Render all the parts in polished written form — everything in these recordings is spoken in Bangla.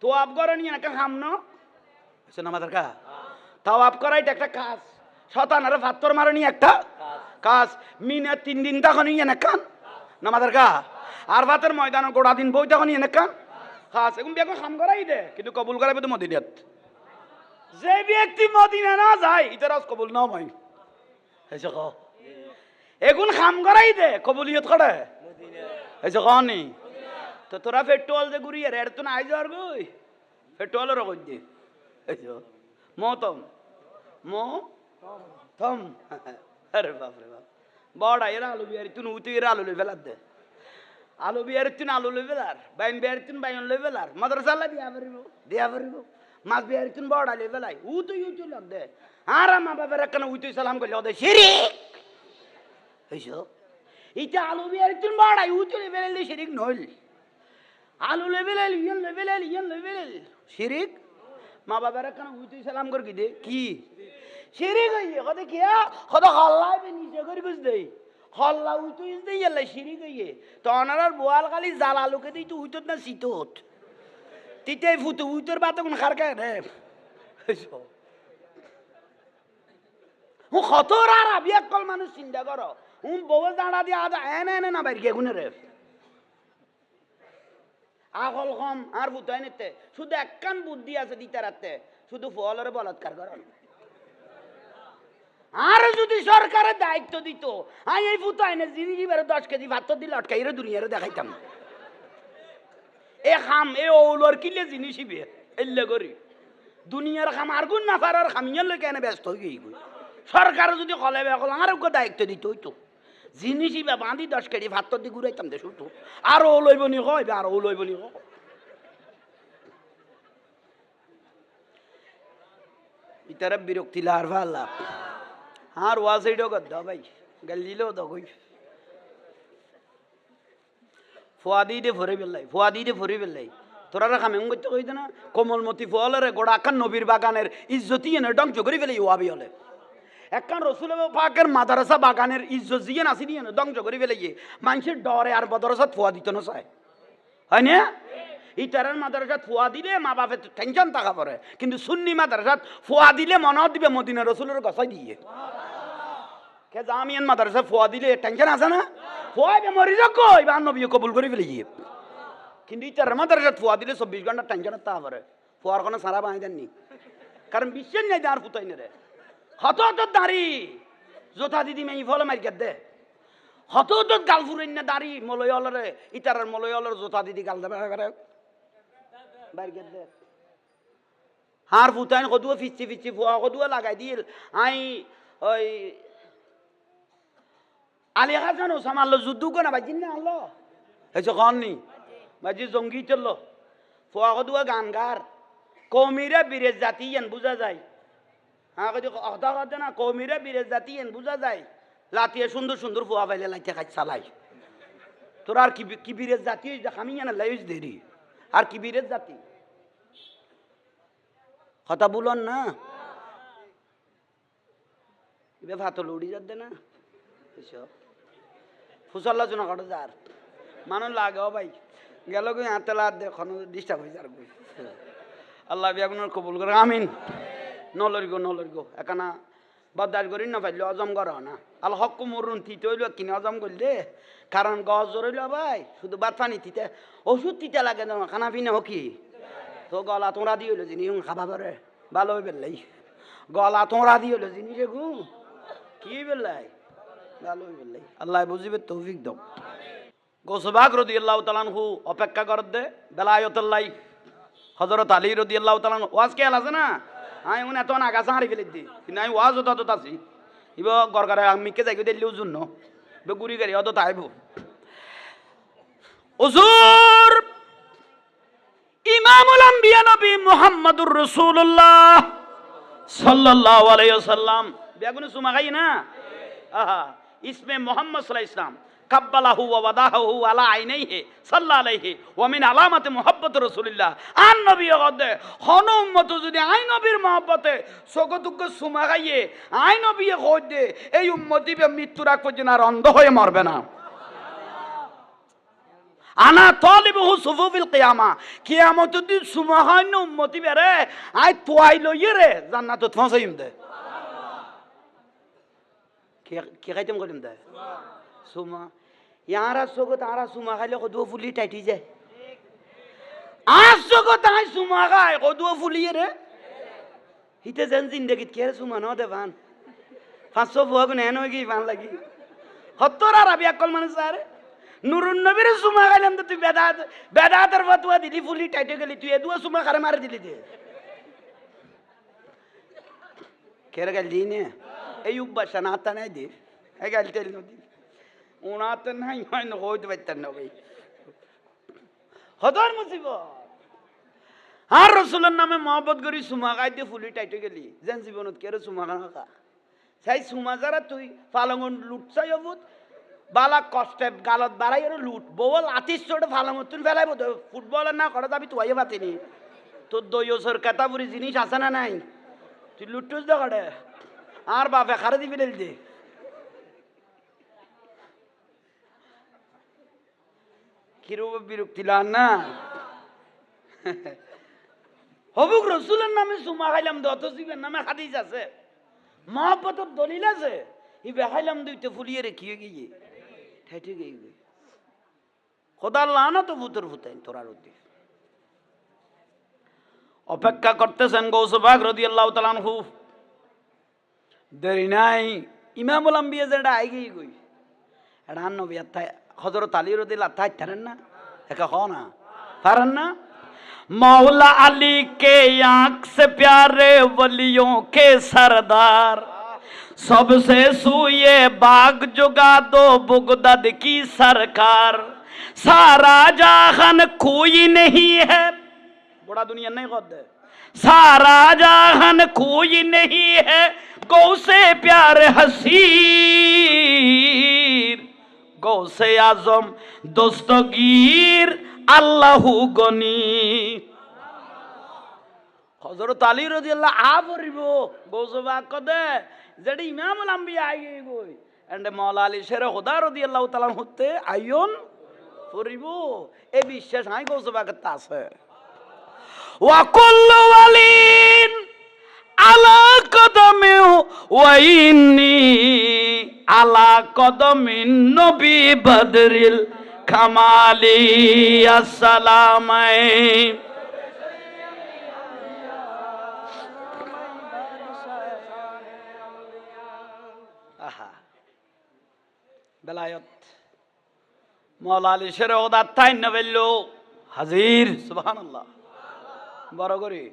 তো আপ করে নিয়ে একটা খাম না নামাজের কা তাও আপ করাই একটা কাজ শতানারে ফাত্তর মারনি একটা কাজ মিনে 3 দিন তখন ইয়ে কান নামাজের কা আর ভাতের ময়দান গোড়া দিন বই তখন ইয়ে কান কাজ এখন বেগুন খাম করাই দে কিন্তু কবুল করাবে তো মদিনাত যে ব্যক্তি মদিনা না যায় ইতার কবুল না হয় এসে ক এখন খাম করাই দে কবুলিয়ত করে এসে কনি তো তোরা পেট্রোল যে ঘুরিয়ে রেড তো না আই যাওয়ার গই পেট্রোলের রকম দে মতম থম আরে বাপ রে বাপ বড় এর আলু বিয়ারি তুই উঠে এর আলু লই ফেলার দে আলু বিয়ারি তুই আলু লই ফেলার বাইন বিয়ারি তুই বাইন লই ফেলার মাদ্রাসা লা দিয়া পারিব মাছ বিয়ারি তুই বড় লই ফেলাই উঠে লগ দে আর মা বাবার কেন উঠে সালাম করলে ওদের শিরিক হইছো ইটা আলু বিয়ারি তুই বড় উঠে লই ফেলাইলে শিরিক নইল আলু লই ফেলাইলি ইয়ন লই ফেলাইলি শিরিক মা বাবার কেন উঠে সালাম কর কি দে কি শিরিক হইয়ে কত কি কত হল্লাই বে নিচে করি বুঝ দেই হল্লা উঠে দেই এলা শিরিক হইয়ে তো অনার বোয়াল খালি জাল আলুকে দিই তো উঠত না শীতত তিতে ফুটে উঠর বাত কোন খার কে রে ও খতর আর আবি একল মানুষ চিন্তা করো বউ দাঁড়া দিয়ে আদা এনে না বাইরে গুনে রে আগল কম আর বুতাই নিতে শুধু একখান বুদ্ধি আছে দিতে রাখতে শুধু ফলের বলাৎকার করেন আর যদি সরকারের দায়িত্ব দিত আমি এই ফুতাই না জিনিস 10 কেজি ভাত দিলে আটকাই দুনিয়ারে দেখাইতাম এ খাম এ ওলর কিলে জিনিস এলে করি দুনিয়ার খাম আর গুণ না পারার খামিয়ার লোক এনে ব্যস্ত হয়ে গই সরকার যদি কলে বেকল আর দায়িত্ব দিত হইতো জিনিসই বাঁধি 10 কেজি ভাত দিয়ে ঘুরাইতাম দে শুধু আর ও লইব নি কয় আর ও লইব নি ইতারা বিরক্তি লার ভাল্লা আর ওয়াজ এইটা গদ্দা ভাই গালিলো তো কই ফুয়াদি দে ভরে বেলাই তোরা খামে করতে কইতে না কোমলমতি ফলের গোড়া আকান নবীর বাগানের ইজ্জতি এনে ধ্বংস করে ফেলে ওয়াবি হলে একখান রসুল পাকের মাদ্রাসা বাগানের ইজ্জত জিয়ে নাসি দিয়ে ধ্বংস করে ফেলে মানুষের ডরে আর মাদ্রাসাত ফুয়া দিত না চায় হয় না ইতারের মাদ্রাসাত ফুয়া দিলে মা বাপের টেনশন থাকা পড়ে কিন্তু সুন্নি মাদ্রাসাত ফুয়া দিলে মনে দিবে মদিনা রসুলের গছাই দিয়ে কে জামিয়ান মাদ্রাসা ফুয়া দিলে টেনশন আছে না ফুয়াইবে মরি যাক কই বা নবী কবুল করে ফেলে কিন্তু ইতারের মাদ্রাসাত ফুয়া দিলে 24 ঘন্টা টেনশন থাকা পড়ে ফুয়ার কোনো সারা বাঁধি দেননি কারণ বিশ্বাস নাই আর ফুটাই নে রে হত দাঁড়ি জোতা দিদি মেয়ে ফলে মারি দে হত গাল ফুরেন না দাঁড়ি মলয়লরে ইতারের মলয়লর জোতা দিদি গাল দেবে বাইর দে হার ফুটাইন কদুয়া ফিচি ফুয়া কদুয়া লাগাই দিল আই ওই আলী হাসান ওসামা আল্লাহ যুদ্ধ করে না বাজিন না আল্লাহ হয়েছে কননি বাজি জঙ্গি চললো ফুয়া কদুয়া গান গার কৌমিরা বীরের জাতি বুঝা যায় হ্যাঁ কথা কথা না কৌমিরা বীরের জাতি বুঝা যায় লাতিয়ে সুন্দর সুন্দর ফুয়া পাইলে লাইতে খাই চালাই তোর আর কি বীরের জাতি আমি জানা লাইস দেরি আর কি বীরের জাতি কথা বলন না এবার ভাত উড়ি যাচ্ছে না ফুসল্লা চুনা কটা যার মানুষ লাগে ভাই গেল কই হাতে লাদ দেখো ডিস্টার্ব হয়ে যার আল্লাহ বিয়াগুনের কবুল করে আমিন নলরিগো একানা বদাস করি না পাইলে অজম করা না আল হক মরুন তিতে হইল কিনে অজম করলে কারণ গছ জড়ইল ভাই শুধু ভাত পানি তিতে ওষুধ তিতে লাগে না খানা পিনা হকি তো গলা তোমরা দিয়ে হইলো জিনিস খাবা পারে ভালো হয়ে বেললাই গলা তোমরা দিয়ে হইলো জিনিস গু কি বেললাই ভালো হয়ে বেললাই আল্লাহ বুঝিবে তৌফিক দাও গোসবাগ রাদিয়াল্লাহু তাআলা আনহু অপেক্ষা কর দে বেলায়েতুল্লাহ হযরত আলী রাদিয়াল্লাহু তাআলা ওয়াজ কে আছে না আমি উনি এত আগাছা হারি ফেলে দিই কিন্তু আমি ওয়াজ হতো আছি ইব গরগারে আমি কে যাই দিলেও জন্য গুড়ি গাড়ি অত তাইব হুজুর ইমামুল আম্বিয়া নবী মুহাম্মদুর রাসূলুল্লাহ সাল্লাল্লাহু আলাইহি ওয়াসাল্লাম বেগুনে সুমা খাই না আহা ইসমে মুহাম্মদ সাল্লাল্লাহু আলাইহি ওয়াসাল্লাম কাব্বালাহু ওয়া ওয়াদাহু আলা আইনাইহি সাল্লাল্লাহু আলাইহি ওয়া মিন আলামাতি মুহাব্বত রাসূলিল্লাহ আন নবী গদে হন উম্মত যদি আই নবীর মহব্বতে সগতুক সুমা খাইয়ে আই নবী কইদে এই উম্মতি বে মৃত্যুর আগ পর্যন্ত আর অন্ধ হয়ে মরবে না আনা তালিবহু সুফুফিল কিয়ামা, কিয়ামতের দিন সুমা হয় না উম্মতি বেরে আই তোয়াই লইয়ে রে জান্নাতত পৌঁছাইম দে। কি খাইতাম করিম দে সুমা, ইয়ারা সগত আরা সুমা খাইলে কদুয়া ফুলি টাইটি যায়, আর সগত আই সুমা খাই কদুয়া ফুলিয়ে রে হিতে যেন জিন্দগিত কে সুমা ন দে ভান 500 বুয়া গুণ হেন হয়ে গিয়ে ভান লাগি সত্তর আর আবি একল মানুষ আরে নুরুন নবীর সুমা খাইলাম তো তুই বেদাতের ফতুয়া দিলি ফুলি টাইটে গেলি, তুই এদুয়া সুমা খারে মারে দিলি দে কেরে গেল দিনে এই উব্বাসা না আত্মা নাই দি এই গেল তেল নদী ওনাতে নাই হয় না হইতে পারতেন না ভাই হদর মুসিবত। আর রসুলের নামে মহব্বত করি সুমা খাই দিয়ে ফুলি টাইটে গেলি যেন জীবনত কেরে সুমা খা সাই সুমা যারা তুই ফালঙ্গন লুট চাই অবুত বালা কষ্টে গালত বাড়াই আর লুট বল আতিস ছোট ফালঙ্গন তুই ফেলাই বোধ ফুটবলের না করে যাবি তুই পাতিনি তোর দইসর কেতাপুরি জিনিস আছে না নাই তুই লুটুস দে করে আর বাপে খারে দিবি দে কিরূপ বিরক্তি লান না হবুক রসুলের নামে সুমা খাইলাম দে অত জীবের নামে হাদিস আছে মহব্বতর দলিল আছে ই বেখাইলাম দুইতে ফুলিয়ে রে কিয়ে গিয়ে ঠাইটে গিয়ে খোদার লানা তো ভূতর ভূতাইন তোরার উদ্দি অপেক্ষা করতেছেন গৌসবাগ রাদিয়াল্লাহু তাআলা আনহু দেরি নাই ইমামুল আম্বিয়া যেটা আই গই গই এটা নবী আত্মা হযরত আলী রাদিয়াল্লাহু তাআলা থারেন না একা হ না পারেন না मौला अली के आंख से प्यारे वलियों के सरदार सबसे सूये बाग जुगा दो बुगदद की सरकार सारा जहान कोई नहीं है बड़ा दुनिया नहीं खुद है सारा जहान कोई नहीं है गौ से प्यारे हसीर गौ से आजम दोस्तगीर আল্লাহু গনি হযরত আলী রাদিয়াল্লাহু আ পড়িব গৌসবা কদে যেডি ইমামুল আম্বিয়া আইগে গই এন্ড মাওলা আলী শের খোদা রাদিয়াল্লাহু তাআলা হতে আইয়ন পড়িব এই বিশ্বাস আই গৌসবা করতে আছে ওয়া কুল্লু ওয়ালিন আলা কদমে ওয়া ইন্নী আলা কদমিন নবী বদরিল কামালি আসসালামাই বেলায়ত মাওলা আলী শের ওদা তাই না বললো হাজির সুবহানাল্লাহ বড় করি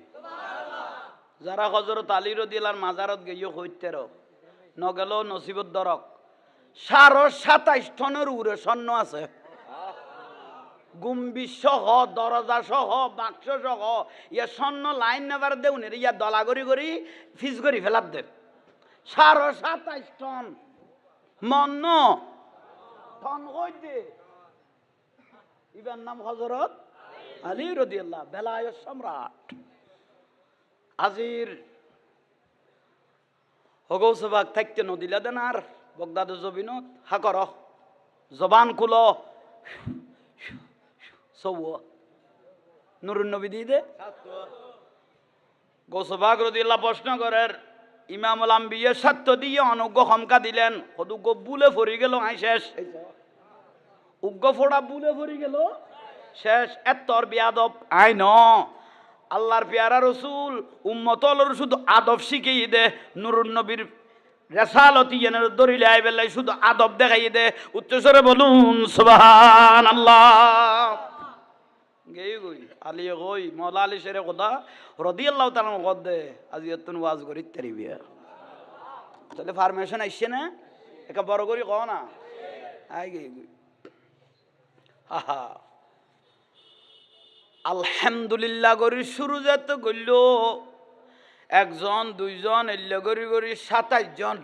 যারা হযরত আলী রাদিয়াল্লাহু মাজারত গিয়ে হইতের নগেল নসিবত দরক 27 টনের উড়ে স্বর্ণ আছে গুম্বি সহ দরজা সহ বাক্স সহ ইয়া স্বর্ণ লাইন নেবার দেউন ইয়া দলা করি করি ফিস করি ফেলাপ দে 27 টন মন্ন টন হইতে ইবার নাম হযরত আলী রাদিয়াল্লাহু বেলায়েত সম্রাট আজির হগৌসবাগ থাকতে নদিলা দেন আর বগদাদ জবিনত হাকর জবান খুলো সৌ নুরুন নবী দিয়ে দে গৌসবাগ রাদিয়াল্লাহু প্রশ্ন করেন ইমামুল আম্বিয়া সত্য দিয়ে অনুজ্ঞ খমকা দিলেন হদুগ্য বুলে ফরি গেল আই শেষ উগ্গ ফোড়া বুলে ফরি গেল শেষ এত্তর বিয়াদব আই ন আল্লাহর পেয়ারা রসুল উম্মতলর শুধু আদব শিখিয়ে দে নুরুন নবীর রেসালতি এর দরিলে আই বেলাই শুধু আদব দেখাই দে উচ্চস্বরে বলুন সুবহানাল্লাহ গেই গই আলী গই মাওলা আলী শেরে খোদা রাদিয়াল্লাহু তাআলা গদে আজি এতন ওয়াজ করি তারিবিয়া তাহলে ফরমেশন আইছে না একা বড় করি কও না আই গই গই আহা আলহামদুলিল্লাহ গরি শুরু যেতে গইল একজন দুইজন এল্লা গরি গরি 27 জন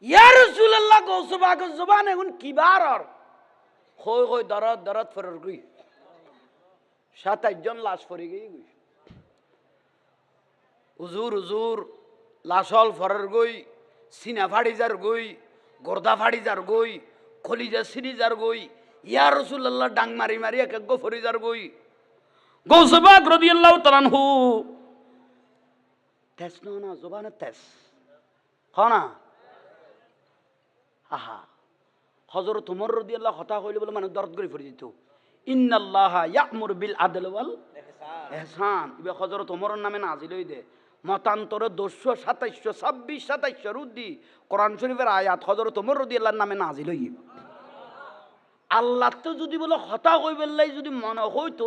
ইয়া রাসূলুল্লাহ গৌসবাগ জবান এখন কিবার আর কই কই দরদ দরদ ফরর গই 27 জন লাশ ফরি গই হুজুর হুজুর লাশল ফরর গই সিনা ফাড়ি যার গই গর্দা ফাড়ি যার গই কলিজা সিরিজার গই ইয়া রাসূলুল্লাহ ডাং মারি মারি এক এক গো ফরিজার গই গৌসে পাক রাদিয়াল্লাহু তাআলা আনহু তেজ না জবানে তেজ খানা আহা হযরত ওমর রাদিয়াল্লাহু কথা কইলে বলে মানুষ দরদ করে পড়ে যেত ইন্নাল্লাহা ইয়া'মুরু বিল আদল ওয়াল ইহসান ইবে হযরত ওমরের নামে নাজিল হই দে মতান্তরে 227 26 27 রুদ্দি কোরআন শরীফের আয়াত হযরত ওমর রাদিয়াল্লাহু নামে নাজিল হই আল্লাহ তো যদি বলে কথা কইবেলাই যদি মনে হইতো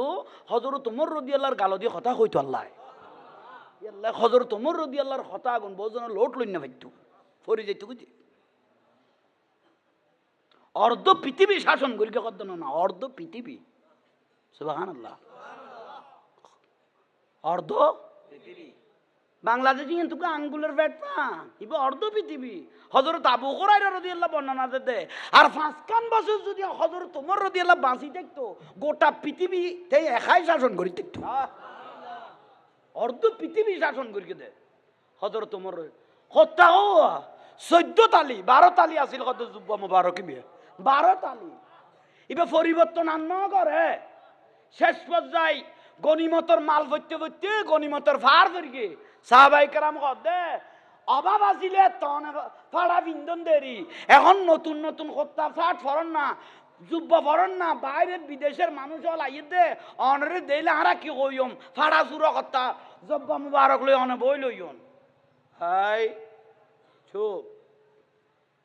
হযরত ওমর রাদিয়াল্লাহর গাল দিয়ে কথা কইতো আল্লাহ আল্লাহ হযরত ওমর রাদিয়াল্লাহর কথা আগুন বহুজন লোট লইন না ভাইতো ফরি যাইতো বুঝি অর্ধ পৃথিবী শাসন করি কত না অর্ধ পৃথিবী সুবহানাল্লাহ অর্ধ পৃথিবী বাংলাদেশে কিন্তু আঙ্গুলের ব্যাট না ইবে অর্ধ পৃথিবী হযরত আবু হুরায়রা রাদিয়াল্লাহু বর্ণনা দিতে আর 5 বছর যদি হযরত ওমর রাদিয়াল্লাহু বাঁচি থাকতো গোটা পৃথিবী তাই একাই শাসন করি থাকতো অর্ধ পৃথিবী শাসন করি দে হযরত ওমর হত্যা 14 তালি 12 তালি আছিল কত জুব্বা মুবারক বিয়ে 12 তালি ইবে পরিবর্তন আর ন করে শেষ পর্যায়ে গনিমতের মাল ভরতে ভরতে গনিমতের ফার ফিরকে সাহাবাই কেরাম কদে অভাব আসিলে তন ফাড়া বিন্দন দেরি এখন নতুন নতুন হত্যা ফাট ফরন না যুব্বা ফরন না বাইরের বিদেশের মানুষ হল আইয়ে দে অনরে দেইলে হারা কি কইম ফাড়া চুর হত্যা জব্বা মুবারক লই অনে বই লইন হাই চুপ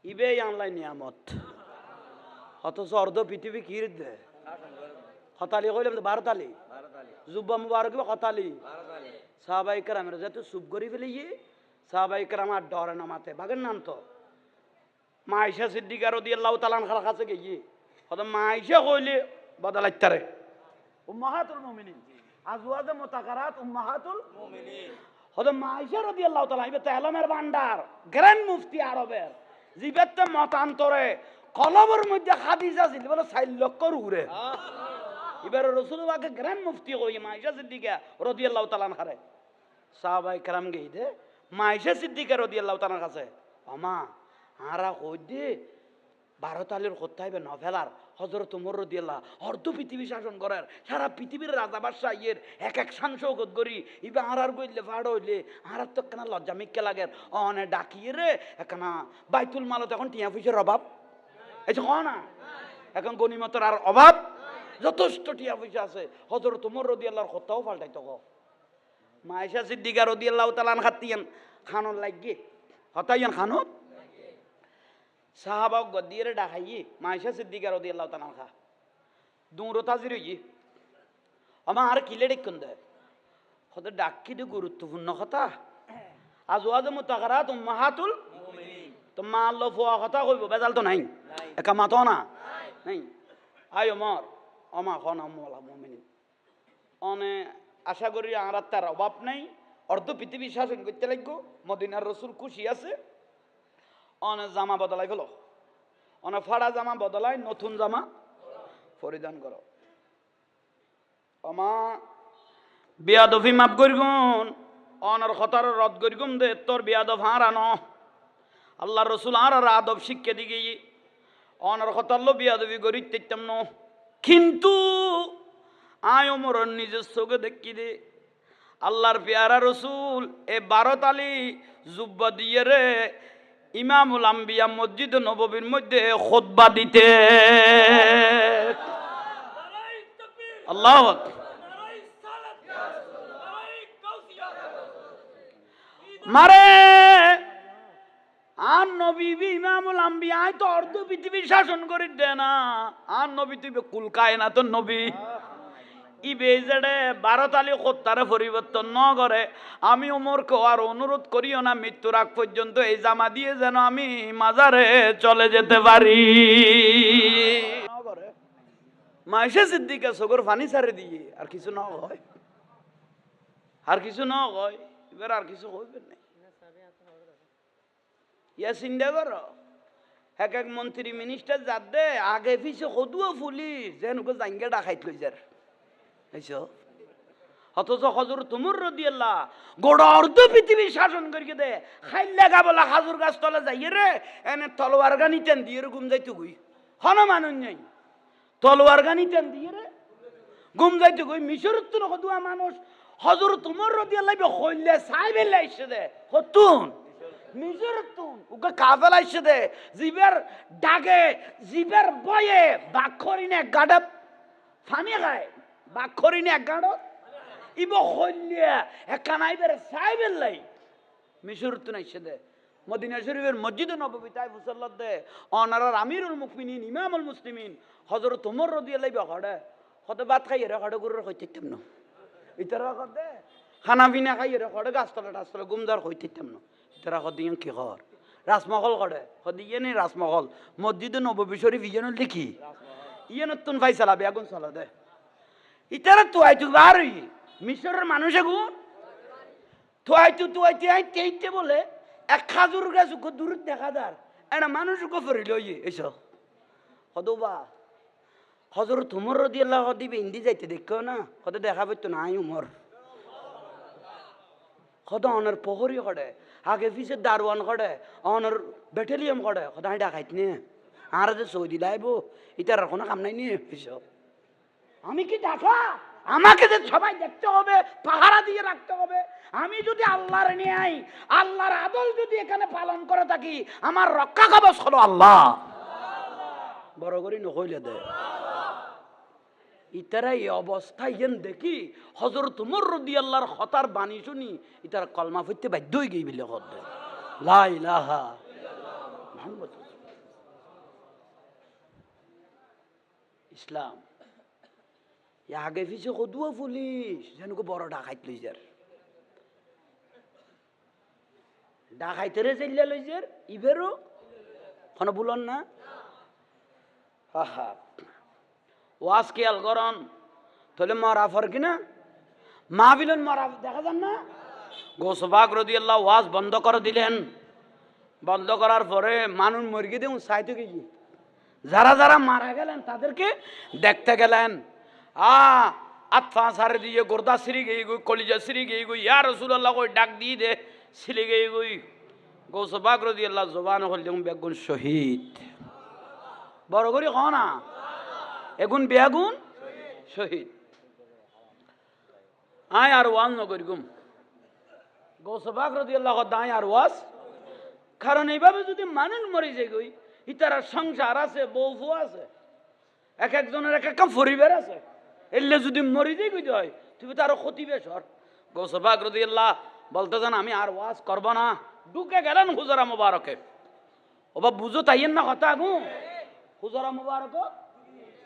ইবে অনলাইন নিয়ামত অথচ অর্ধ পৃথিবী কি দে হতালি কইলাম 12 তালি জুব্বা মুবারক হতালি সাহাবাই কেরামের যাতে চুপ করি ফেলিয়ে সাহাবাই কেরাম আর ডরে নামাতে বাগের নাম তো মা আয়েশা সিদ্দিকা রাদিয়াল্লাহু তাআলা আনহার কাছে গিয়ে হয়তো মা আয়েশা কইলে বদলাইতারে উম্মাহাতুল মুমিনিন আজওয়াজে মুতাকারাত উম্মাহাতুল মুমিনিন হয়তো মা আয়েশা রাদিয়াল্লাহু তাআলা ইবে তালামের ভান্ডার গ্র্যান্ড মুফতি আরবের জিবেতে মতান্তরে কলবের মধ্যে খাদিজা ছিল বলে 4 লক্ষ উরে এবার রাসূলুল্লাহকে গ্র্যান্ড মুফতি কই মা আয়েশা সিদ্দিকা রাদিয়াল্লাহু তাআলা আনহারে সাহাবায়ে কেরাম গই দে মা আয়েশা সিদ্দিকা রাদিয়াল্লাহু তাআলার কাছে আমা আরা কই দে 12 তালের হত্যাইবে নভেলার হযরত ওমর রাদিয়াল্লাহু অর্ধ পৃথিবী শাসন করার সারা পৃথিবীর রাজা বাদশা ইয়ের এক এক সাংসদ করি ইবে আরার কইলে ফাড় হইলে আরার তো কেন লজ্জা মিক্কে লাগে অনে ডাকিয়ে রে একনা বাইতুল মালত এখন টিয়া পয়সার অভাব এই যে না এখন গনিমতের আর অভাব যথেষ্ট টিয়া পয়সা আছে হযরত ওমর রাদিয়াল্লাহুর হত্যাও পাল্টাইতো গো মা আয়েশা সিদ্দিকা রাদিয়াল্লাহু তাআলা খাতিয়ান খানন লাগি হতাইয়ান খানত সাহাবা গদিরে ডাকাইয়ে মা আয়েশা সিদ্দিকা রাদিয়াল্লাহু তাআলা খা দুরো তাজির হই আমার কিলে দেখুন দে হতে ডাকি দে গুরুত্বপূর্ণ কথা আজওয়াজ মুতাকারাত উম্মাহাতুল মুমিনিন তো মা আল্লাহ ফুয়া কথা কইব বেজাল তো নাই একা মাতো না নাই আয় ওমর আমা খন আমলা মুমিনিন অনে আশা করি আর তার অভাব নাই অর্ধ পৃথিবী শাসন করতে লাগবো মদিনার রাসূল খুশি আছে অনে জামা বদলাই ফেলো অনে ফাড়া জামা বদলাই নতুন জামা পরিধান করো আমা বিয়াদফি মাপ করিগুন অনর খতার রদ করিগুম দে তোর বিয়াদফ হারানো আল্লাহ রাসূল আর আদব শিক্ষা দিগে অনর খতারলো বিয়াদফি করি তেতাম ন কিন্তু আয় ওমর নিজের চোখে দেখি দে আল্লাহর পেয়ারা রাসূল এ 12 তালি জুব্বা দিয়ে রে ইমামুল আম্বিয়া মসজিদ নববীর মধ্যে খুতবা দিতে আল্লাহু আকবার মারে আর নবী ইমামুল আম্বিয়া তো অর্ধ পৃথিবী শাসন করে দে না আর নবী তুই কুলকায় না তো নবী ইবে জেডে 12 তালি হত্যারে পরিবর্তন ন করে আমি ওমরকে আর অনুরোধ করিও না মৃত্যুর আগ পর্যন্ত এই জামা দিয়ে যেন আমি মাজারে চলে যেতে পারি মা আয়েশা সিদ্দিকা সগর পানি ছাড়ে দিয়ে আর কিছু না হয় আর কিছু না হয় এবার আর কিছু হইবে না ইয়া চিন্তা করো এক এক মন্ত্রী মিনিস্টার যার দে আগে পিছে কদুও পুলিশ যেন জাঙ্গে ডাকাইত লই যার অথচ হযরত ওমর রাদিয়াল্লাহু গোড়া অর্ধ পৃথিবী শাসন করিয়ে দে খাইলে গাবলা খাজুর গাছ তলে যাইয়ে রে এনে তলোয়ার গানি টেন দিয়ে ঘুম যাইতে গুই হন মানুষ নেই তলোয়ার গানি টান দিয়ে রে গুম যাইতে কই মিশর তো হদুয়া মানুষ হযরত উমর রাদিয়াল্লাহু হইলে সাইবে লাইছে দে হতুন মিশর তুন ওকে কাফেলা আইছে দে জিবের ডাগে জিবের বয়ে বাখরিনে গাড়া ফানি গায় বাখরিনে গাড়ো ইব হইলে একানাইবের সাইবে লাই মিশর তুন আইছে দে মদিনা শরীফের মসজিদে নববী তাই মুসাল্লাত দে অনারার আমিরুল মুমিনিন ইমামুল মুসলিমিন হযরত উমর রাদিয়াল্লাহু হড়ে হতে ভাত খাইয়ে রে হড়ে গুরুর কইতেতাম না ইতারা কদে খানা পিনা খাইয়ে রে হড়ে গাছতলা টাছতলা গুমদার কইতেতাম না ইতারা কদিন কি কর রাসমহল করে কদিয়ে নি রাসমহল মসজিদে নববী শরীফ ইয়েন লিখি ইয়েন তুন ফাইসালা বেগুন সালা দে ইতারা তো আইতু বারই মিশরের মানুষে গুণ তো আইতে আইতে বলে এক খাজুর গাছ দূর দেখা যার একটা মানুষ ফরিল এসো হদবা হযরত উমর রাদিয়াল্লাহু দিবে ইন্দি যাইতে দেখো না কত দেখা পাইতো না উমর কত অনার প্রহরী করে আগে পিছে দারোয়ান করে অনার ব্যাটালিয়ন করে কত আই ডাকাইত নে আর যে সৌদি লাইব ইতার কোনো কাম নাই নিয়ে এসো আমি কি ডাকা আমাকে যে সবাই দেখতে হবে পাহারা দিয়ে রাখতে হবে আমি যদি আল্লাহর নিয়ে আই আল্লাহর আদল যদি এখানে পালন করে থাকি আমার রক্ষা কবচ হলো আল্লাহ বড় করি নকইলে দে ইতারা এই অবস্থায় যেন দেখি হযরত উমর রাদিয়াল্লাহর হতার বাণী শুনি ইতারা কলমা পড়তে বাধ্য হয়ে গই বলে কদে লা ইলাহা মুহাম্মদ ইসলাম আগে পিছে কদুয়া পুলিশ যেন বড় ডাকাইত লই যার ডাকাইতেরে চাইলে লই যার ইবেরও কোনো বলন না আহা ওয়াজ খেয়াল করন তাহলে মারাফর কিনা মাহফিলের মারাফ দেখা যান না গোসবাক রাদিয়াল্লাহু ওয়াজ বন্ধ করে দিলেন বন্ধ করার পরে মানুষ মরগি দেউন সাইতে গিয়ে যারা যারা মারা গেলেন তাদেরকে দেখতে গেলেন আত্মা সারে দিয়ে গোর্দা সিরি গই গই কলিজা সিরি গই গই ইয়া রাসূলুল্লাহ কই ডাক দিয়ে দে সিলি গই গই গোসবাক রাদিয়াল্লাহু জবান হল দেউন বেগুন শহীদ বড় করে কও না এগুন বেগুন শহীদ আয় আর ওয়াজ নগর গুম গোসবাক রাদিয়াল্লাহু দায় আর ওয়াজ কারণ এইভাবে যদি মানুষ মরে যায় গই ইতারা সংসার আছে বউ ফু আছে এক একজনের এক এক পরিবার আছে এলে যদি মরে যায় গই হয় তুমি তার ক্ষতি বেশর গোসবাক রাদিয়াল্লাহু বলতে জান আমি আর ওয়াজ করব না ঢুকে গেলেন হুজরা মুবারকে ওবা বুঝো তাইয়েন না কথা গো হুজরা মুবারক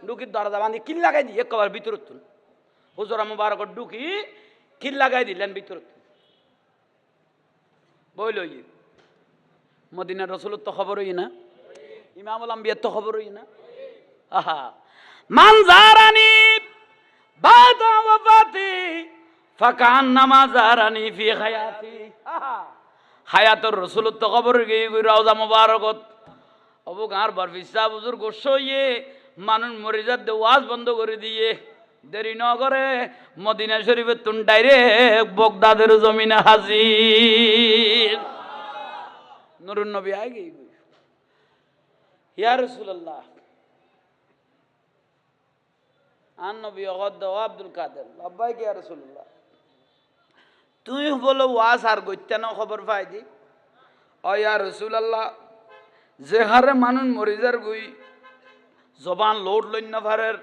ঢুকি দরজা বাঁধি কিল লাগাই দিয়ে একবার ভিতরত হুজরা মুবারক ঢুকি কিল লাগাই দিলেন ভিতরত বইল মদিনা রাসূলের তো খবর হই না ইমামুল আম্বিয়ার তো খবর হই না আহা মান জারানি বাদা ওয়াফাতি ফাকান্নামা জারানি ফি হায়াতি আহা হায়াতুর রাসূলের তো খবর গই রওজা মুবারকত অবু গার বরফিসা বুজুর্গ সইয়ে মানুষ মরে যাতে ওয়াজ বন্ধ করে দিয়ে দেরি ন করে মদিনা শরীফের তুন ডাইরেক্ট বগদাদের জমিনে হাজির নুরুন নবী আই গই ইয়া রাসূলুল্লাহ আন নবী গদ আব্দুল কাদের আব্বাই কি ইয়া রাসূলুল্লাহ তুই বলো ওয়াজ আর গইতে না খবর পাই দি ও ইয়া রাসূলুল্লাহ যে হারে মানুষ মরে যার গই জবান লোড লইন ভারের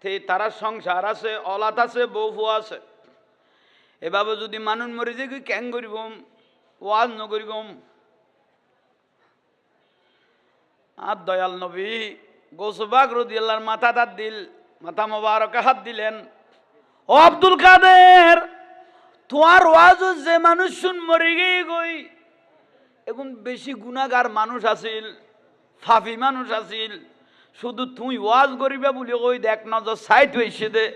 তে তারা সংসার আছে অলাত আছে বউ আছে এভাবে যদি মানুষ মরে যায় কি কেন করিব ওয়াজ নকরিব আর দয়াল নবী গোসবাক রাদিয়াল্লাহর মাথা হাত দিল মাথা মোবারকে হাত দিলেন ও আব্দুল কাদের তোমার ওয়াজ যে মানুষ শুন মরে গিয়ে গই এখন বেশি গুনাহগার মানুষ আছিল ফাফি মানুষ আছিল শুধু তুই ওয়াজ করিবা বলে কই দেখ নজর সাইড হইছে দে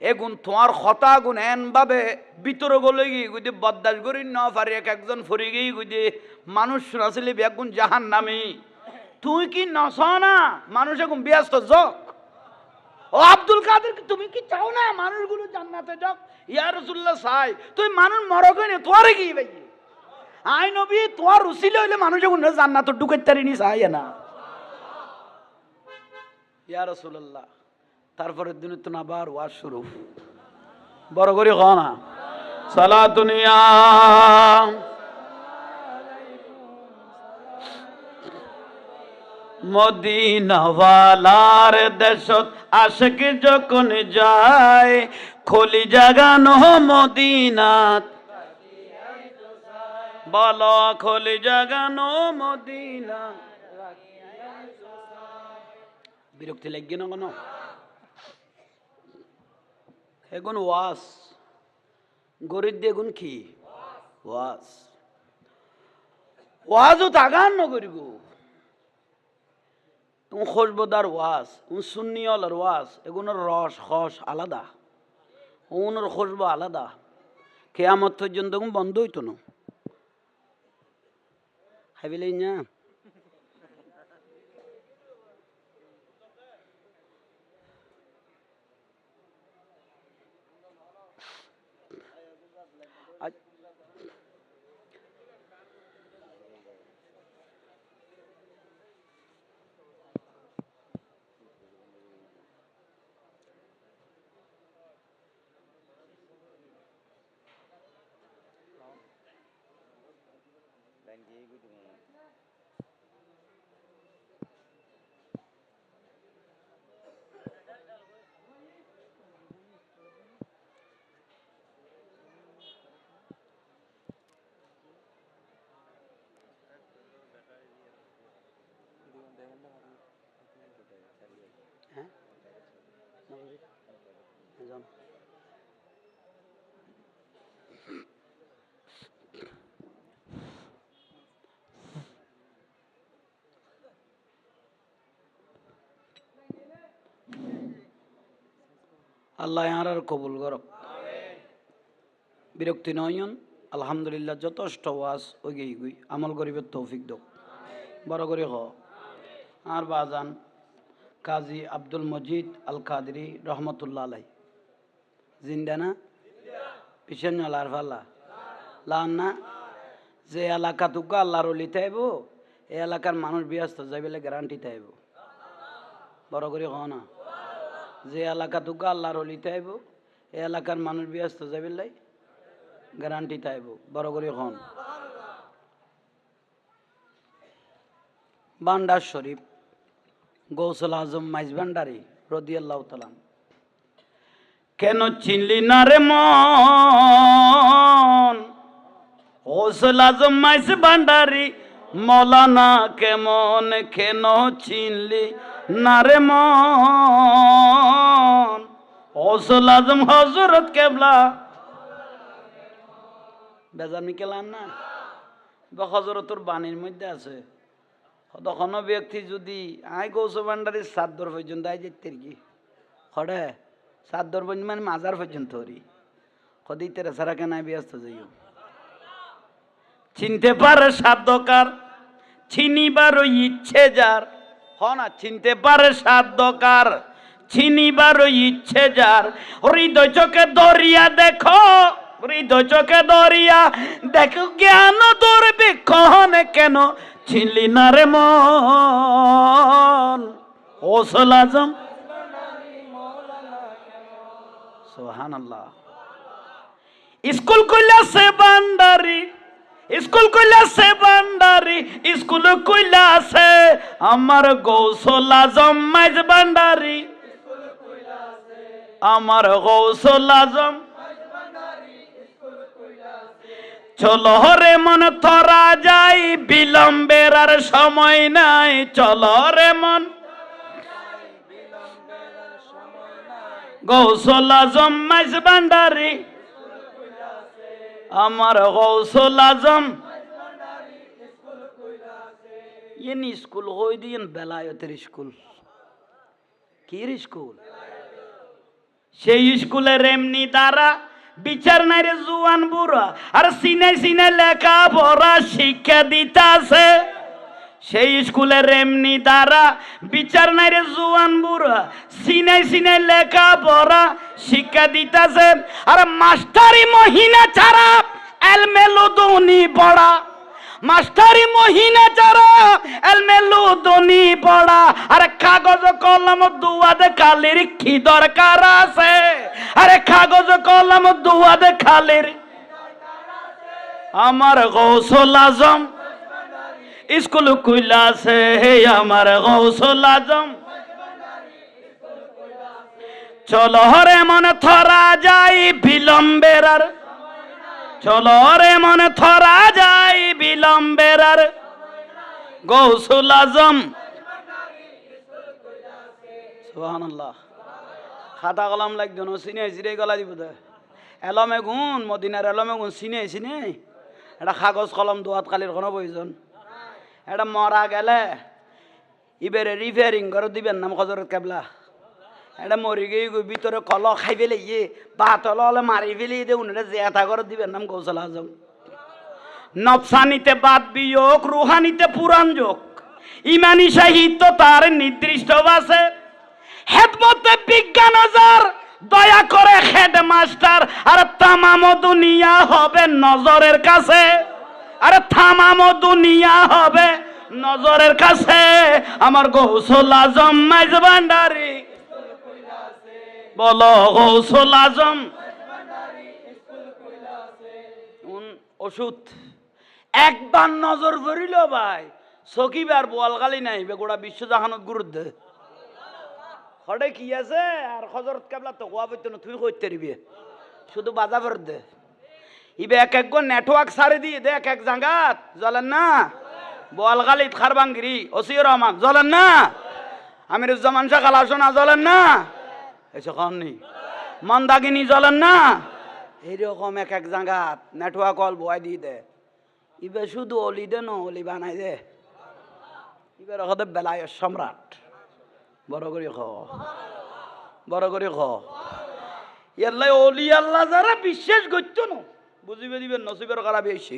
এগুন তোমার কথা গুণ এন ভাবে ভিতরে গলে গিয়ে গুদি বদাস করি ন পারি এক একজন ফরি গিয়ে গুদি মানুষ শুনাছিলি বেগুন জাহান নামি তুই কি নস না মানুষ এখন ব্যস্ত যোগ ও আব্দুল কাদের তুমি কি চাও না মানুষগুলো জান্নাতে যাক ইয়া রাসূলুল্লাহ চাই তুই মানুষ মরকে না তোরে কি ভাই আই নবী তোমার রুসিলে হইলে মানুষ এখন জান্নাতে ঢুকাইতে পারিনি চাই না ইয়া রাসূলুল্লাহ। তারপরের দিন তো আবার ওয়াজ শুরু, বড় করে কও না সালাতুন ইয়া মদিনাওয়ালার দেশত আশিক যখন যায়, খলি জাগানো মদিনাত, বলো খলি জাগানো মদিনা। বিরক্তি লাগবে না কোনো? এগুন ওয়াজ, গরিব দেগুন কি ওয়াজ, ওয়াজও তাগান নগরিব। খোশবদার ওয়াজ, সুন্নিওয়ালার ওয়াজ, এগুলোর রস খস আলাদা, ওনার খোশব আলাদা। কেয়ামত পর্যন্ত বন্ধ হইতো না। খাইবিলেই না আল্লাহ আর কবুল করক। বিরক্তি নয়ন। আলহামদুলিল্লাহ যথেষ্ট ওয়াজ ওই গই আমল গরিবের তৌফিক দোক, বড় করে হ। আর বাজান কাজী আব্দুল মজিদ আল কাদরি রহমতুল্লাহ আলাই জিন্দা না? পিছন লার ফাল্লা লান না? যে এলাকা তুকা আল্লাহর অলি তাইব, এই এলাকার মানুষ ব্যস্ত যাইবেলে গ্যারান্টি তাইব, বড় করে হ না? যে এলাকা তুকা আল্লাহর অলি তাইব, এই এলাকার মানুষ ব্যস্ত যাইবেলে গ্যারান্টি তাইব, বড় করে হন। ভান্ডার শরীফ গৌসুল আজম মাইজ ভান্ডারি রাদিয়াল্লাহু তাআলা। কেন চিনলি না রে মন গৌসুল আজম মাইজ ভান্ডারি মৌলানা কেমন, কেন চিনলি না রে মন গৌসুল আজম হযরত কেবলা। বেজার মিকেলাম না বা হযরতুর বাণীর মধ্যে আছে, তখন ব্যক্তি যদি আই গৌসু ভান্ডারির সাদ্দর পর্যন্ত আই যেতে কি হরে সাদ্দর পর্যন্ত মানে মাজার পর্যন্ত হরি কদি তেরে সারা কেন ব্যস্ত যাইও। চিনতে পারে সাধ্যকার, চিনিবার ইচ্ছে যার, হ না? চিনতে পারে সাধ্যকার, চিনিবার ইচ্ছে যার, হৃদয় চোখে দরিয়া দেখো, হৃদয় চোখে দরিয়া দেখো, জ্ঞান দুর্ভিক্ষণ কেন চিনলি না রে মন গৌসুল আজম। সুবহানাল্লাহ। স্কুল কইলাছে ভান্ডারি, স্কুল কইলাছে ভান্ডারি, স্কুল কইলাছে আমার গৌসুল আজম মাইজ ভান্ডারি, আমার গৌসুল আজম। চলো রে মন তোরা যাই, বিলম্বের আর সময় নাই, চলো রে মন। গৌসুল আজম মাইজ ভান্ডারি, আমার গৌসুল আজম। ইন স্কুল হই দিন বেলায়েতের স্কুল। কির স্কুল? সেই স্কুলের এমনি দ্বারা বিচার নাই রে জুয়ান বুড়া, আর সিনাই সিনাই লেখা পড়া শিক্ষা দিতাছে। সেই স্কুলের এমনি দ্বারা বিচার নাই রে জুয়ান বুড়া, সিনাই সিনাই লেখা পড়া শিক্ষা দিতাছে। আর মাস্টারি মহিনা ছাড়া এলমেলো দুনি পড়া, মাস্টারি মহিনা যারা এলমেলু দনি পড়া আরে কাগজ কলম দুয়াদে খালির কি দরকার আছে আরে কাগজ কলম দুয়াদে খালির আমার গৌসুল আজম স্কুল কইলাছে হে আমার গৌসুল আজম চলো রে মনে থরা যাই বিলম্বের আর চলো রে মনে থরা যাই বিলম্বের আর গৌসুল আজম সুবহানাল্লাহ খাতা কলম লাগতো না সিনে সিরে গলা দিব এলমে গুণ মদিনার এলমে গুণ সিনে সিনে এটা কাগজ কলম দোয়াত কালির কোনো প্রয়োজন এটা মরা গেলে ইবেরে রিপেয়ারিং করে দিবেন নাম হযরত কেবলা এটা মরি গিয়ে ভিতরে কল খাই ফেলে ইয়ে বাত হলে মারি ফেলে দিয়ে উনারা জেতা করে দিবেন নাম গৌসুল আজম নফসানিতে বাদ বিয়োগ রুহানিতে পুরাণ যোগ ইমানি সাহিত্য তার নির্দিষ্ট আছে হেদমতে বিজ্ঞান হাজার দয়া করে হেডমাস্টার আর তামাম দুনিয়া হবে নজরের কাছে আরে তামাম দুনিয়া হবে নজরের কাছে আমার গৌসুল আজম মাইজ ভান্ডারি বলো গৌসুল আজম ওষুধ একবার নজর পড়িল ভাই সকিবার বোয়ালগালি নাই বেগোড়া বিশ্বজাহানত গুরুত্ব হঠাৎ কি আছে আর হযরত কেবলা তো কোয়া বইতো না তুই কইতে দিবি শুধু বাজা ভর দে ইবে এক এক নেটওয়ার্ক সারি দিয়ে দে এক এক জায়গাত জ্বলেন না বোয়ালগালিত খারবাঙ্গিরি ওসির রহমান জ্বলেন না আমিরুজ্জামান শাহ খালাসনা জ্বলেন না এসে খাননি মন্দাগিনী জ্বলেন না এইরকম এক এক জায়গাত নেটওয়ার্ক অল বয় দিয়ে দে ইবে শুধু অলি দে না অলি বানাই দে ইবে রকম বেলায় সম্রাট বড় করে খ বড় করে খ ইয়াল্লাই অলি আল্লাহ যারা বিশ্বাস করতো না বুঝিবে দিবেন নসিবের খারাপ এসে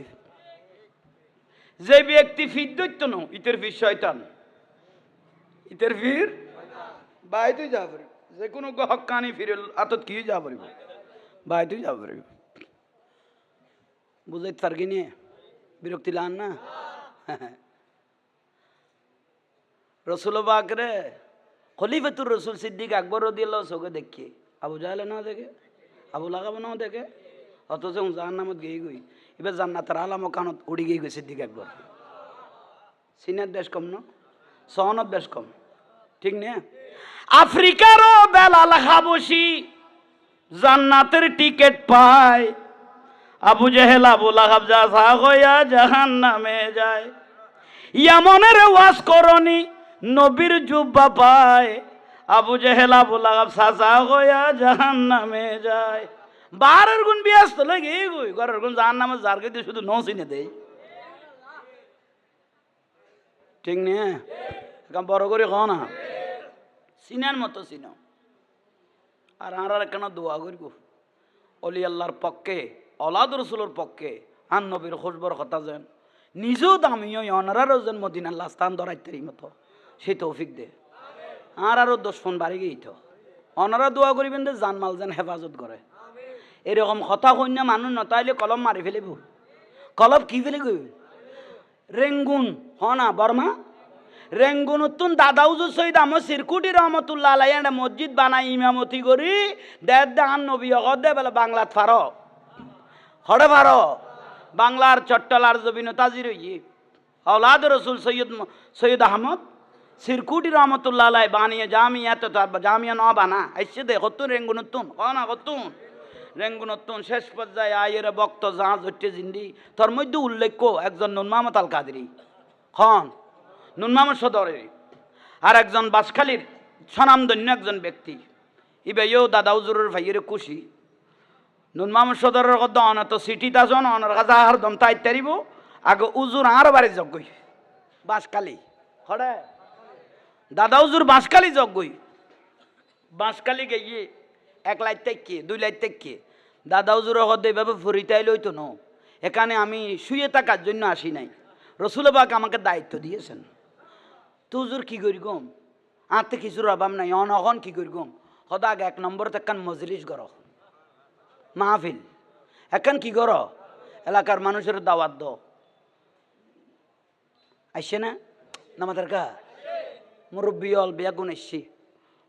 যে ব্যক্তি ফির ধরত না ইতের ফির শয়তান ইতের ফির বাই তুই যা পারিব যে কোনো হক্কানি ফিরে আতত কি যা পারিব বাই তুই যা পারিব বুঝাইতে পারগি নিয়ে বিরক্তি লান না রসুল বাকরে খলিফাতুর রসুল সিদ্দিক আকবর রাদিয়াল্লাহু চোখে দেখি আবু জাহেলে না দেখে আবু লাগাব না দেখে অথচ জাহান্নামত গিয়ে গই এবার জান্নাতের আলাম কানত উড়ি গিয়ে গই সিদ্দিক আকবর সিনের দেশ কম না সহনত দেশ কম ঠিক না আফ্রিকারও বেলাল হাবশি জান্নাতের টিকিট পায় আবু জেহেল আবু লাহাব যা হইয়া জাহান্নামে যায় ইয়ামনের ওয়াজ করনি নবীর জুব্বা পায় আবু জেহেল আবু লাহাব সাজা হইয়া জাহান্নামে যায় বারের গুণ ব্যস্ত লাগে গই ঘরের গুণ জাহান্নামে যার গই শুধু ন চিনে দেয় ঠিক না কাম বড় করে খাও না সিনার মতো চিনো আর আর কেন দোয়া করব অলি আল্লাহর পক্ষে অলাদ রসুলের পক্ষে আন নবীর খোঁজবর কথা যেন নিজেও দামিও অনারারও যেন মদিনার লাস্তান ধরাইতে মতো সেই তৌফিক দে আর আরও 10 ফোন বাড়ি গিয়ে তো অনারা দোয়া করিবেন যে জানমাল যেন হেফাজত করে এরকম কথা কন্যা মানুষ নতাইলে কলম মারি ফেলিব কলম কি ফেলে গই রেঙ্গুন হনা বর্মা রেঙ্গুনুতুন দাদাউজু সৈয়দ আহমদ সিরকুটি রহমতুল্লাহ আলাইহি একটা মসজিদ বানাই ইমামতি করি দেড় দেখান নবী অগদে বলে বাংলাত ফারো হড়ে ফারো বাংলার চট্টলার জবিন তাজির হইয়ে আওলাদ রসুল সৈয়দ আহমদ সিরকুটি রহমতুল্লাহ আলাই বানিয়ে জামিয়া তো জামিয়া ন বানা আইসে দে কতুন রেঙ্গুনুতুন কনা কতুন রেঙ্গুনুতুন শেষ পর্যায়ে আয়ের বক্ত জাহাজ হচ্ছে জিন্দি তোর মধ্যে উল্লেখ্য একজন নুন মাহমদ আল কাদরি খন নুন মাহমদ সদরের আর একজন বাসখালীর স্বনামধন্য একজন ব্যক্তি ইবেও দাদা উজুরের ভাইয়ের খুশি নুন মাহমদ সদরের কথা অনত সিটিতে আসন অনার কাছে আর দম তাই তারিব আগে উজুর আর বাড়ি যজ্ঞই বাসখালী হরে দাদা উজুর বাঁশখালী যজ্ঞই বাঁশখালী গিয়ে 1 লাইট থেকে 2 লাইট থেকে দাদা উজুরের কথা এভাবে ফরিতাই লইতো ন এখানে আমি শুয়ে থাকার জন্য আসি নাই রসুল বাক আমাকে দায়িত্ব দিয়েছেন তো হুজুর কি করি গম আতে কিছুর অভাব নাই অনগণ কি করি গম সদা আগে 1 নম্বর একখান মজলিস কর মাহফিল এখন কি কর এলাকার মানুষের দাওয়াত দ আসছে না নামাজের কা মুরব্বী অল বেগুন এসছি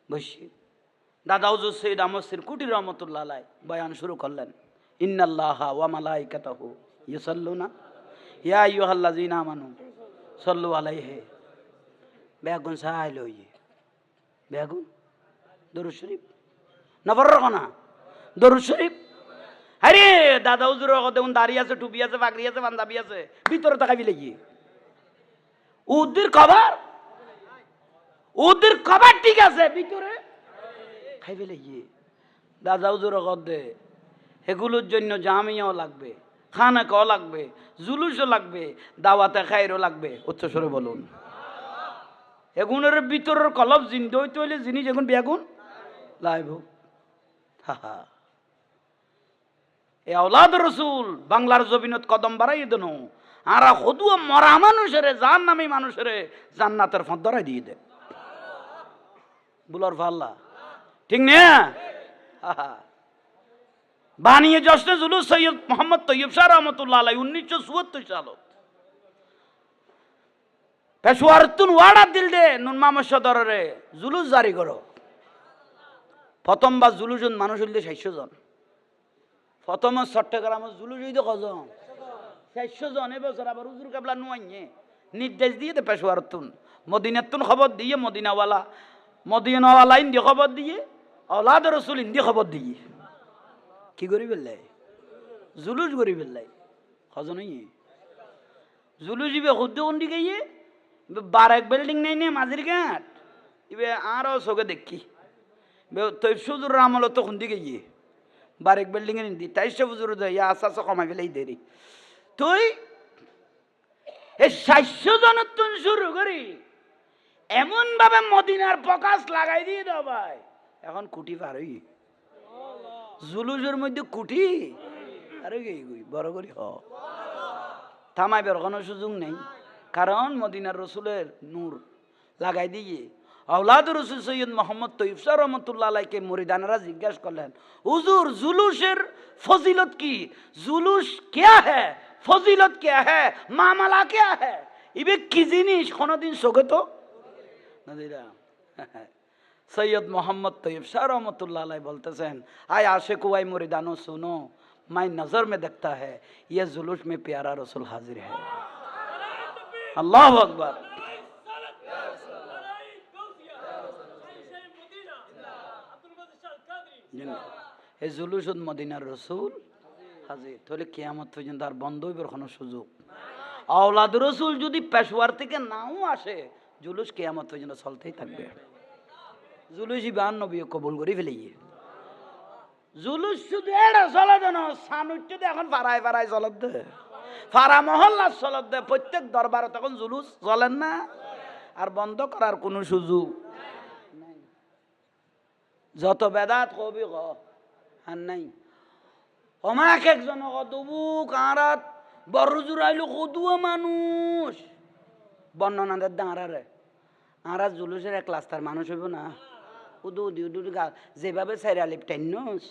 বসছি দাদা হুজুর সৈয়দ আমসির কুটি রহমতুল্লাহ আলাই বয়ান শুরু করলেন ইন্নাল্লাহা ওয়া মালাইকাতাহু ইউসাল্লুনা ইয়া আইয়ুহাল্লাযীনা আমানু সাল্লু আলাইহি বেগুন সাইল হইয়ে বেগুন দরুদ শরীফ না পড়রো না দরুদ শরীফ আরে দাদা হুজুরের কথা দাড়ি আছে টুপি আছে পাগড়ি আছে পাঞ্জাবি আছে ভিতরে তাকাবি লাগি ওদের কবার ঠিক আছে ভিতরে খাইবে লাগি দাদা হুজুরের কথা এগুলোর জন্য জামিয়াও লাগবে খানাকাও লাগবে জুলুসও লাগবে দাওয়াতে খাইরও লাগবে উচ্চস্বরে বলুন এগুনের ভিতরের কলব জিন্দে হইতে হইলে জিনিস এখন বেগুন লাইব হা হা এ আওলাদ রসুল বাংলার জমিনত কদম বাড়াই দেন আর হদুয়া মরা মানুষের জান নামে মানুষের জান্নাতের ফোন ধরাই দিয়ে দে বুলার ফাল্লা ঠিক না বানিয়ে জশ্নে জুলুস সৈয়দ মোহাম্মদ তৈয়ব শাহ রহমতুল্লাহ আলাই 1974 সালত পেশোয়ার তুন ওয়ার্ডার দিল দে নুন মামা সদরে জুলুস জারি করো প্রথমবার জুলুস মানুষ হইলে 600 জন প্রথম চট্টগ্রামের জুলুস হইতে কজন 600 জন এবছর আবার হুজুর কাবলা নুয়াইয়ে নির্দেশ দিয়ে দে পেশোয়ার তুন মদিনার তুন খবর দিয়ে মদিনাওয়ালা ইন্দি খবর দিয়ে আওলাদ রসুল ইন্দি খবর দিয়ে কি করি বেললাই জুলুস করি বেললাই কজন জুলুস ইবে খুদ্দ কোনটি গিয়ে বারেক বিল্ডিং নেই নে মাঝির ঘাট ইবে আরও চোখে দেখি তৈব সুজুর আমল তো খুন্দি গিয়ে বারেক বিল্ডিং এর ইন্দি 2300 বুজুর ইয়া আশা কমাই ফেলাই দেরি তুই এই 700 জনের তুন শুরু করি এমন ভাবে মদিনার প্রকাশ লাগাই দিয়ে দাও ভাই এখন কুটি পার হই জুলুসের মধ্যে কুটি আরে গই বড় করি হ থামাইবার কোনো সুযোগ নেই কারণ মদিনার রসুলের নূর লাগাই দিয়ে আওলাদ রসুল সৈয়দ মোহাম্মদ তৈয়ব শাহ রহমতুল্লাহ আলাইকে মুরিদানেরা জিজ্ঞাসা করলেন হুজুর জুলুসের ফজিলত কি জুলুস क्या है ফজিলত क्या है মামলা क्या है ইবে কি জিনিস কোনদিন চোখে তো সৈয়দ মোহাম্মদ তৈয়ব শাহ রহমতুল্লাহ আলাই বলতেছেন আয় आशिक वाई मुरीदानो सुनो मैं नजर में देखता है ये जुलूस में प्यारा रसूल हाजिर है अल्लाह अकबर এই জুলুস মদিনার রসুল হাজির তাহলে কিয়ামত পর্যন্ত আর বন্ধ হইবার কোনো সুযোগ আওলাদ রসুল যদি পেশোয়ার থেকে নাও আসে জুলুস কিয়ামত পর্যন্ত চলতেই থাকবে জুলুস ইবান নবী কবুল করে ফেলিয়ে জুলুস শুধু এটা চলে দেন সানুচ্য এখন পাড়ায় পাড়ায় চলত দে পাড়া মহল্লা চলত দে প্রত্যেক দরবারে তখন জুলুস চলেন না আর বন্ধ করার কোনো সুযোগ নাই যত বেদাত কবি ক আর নাই অমাক একজন কদবু কাঁড়াত বড় জুড়াইলো কদুয়া মানুষ বর্ণনাদের দাঁড়ারে আরা জুলুসের এক রাস্তার মানুষ হইব না উদু উদু যেভাবে সাইরা লিপটাইনস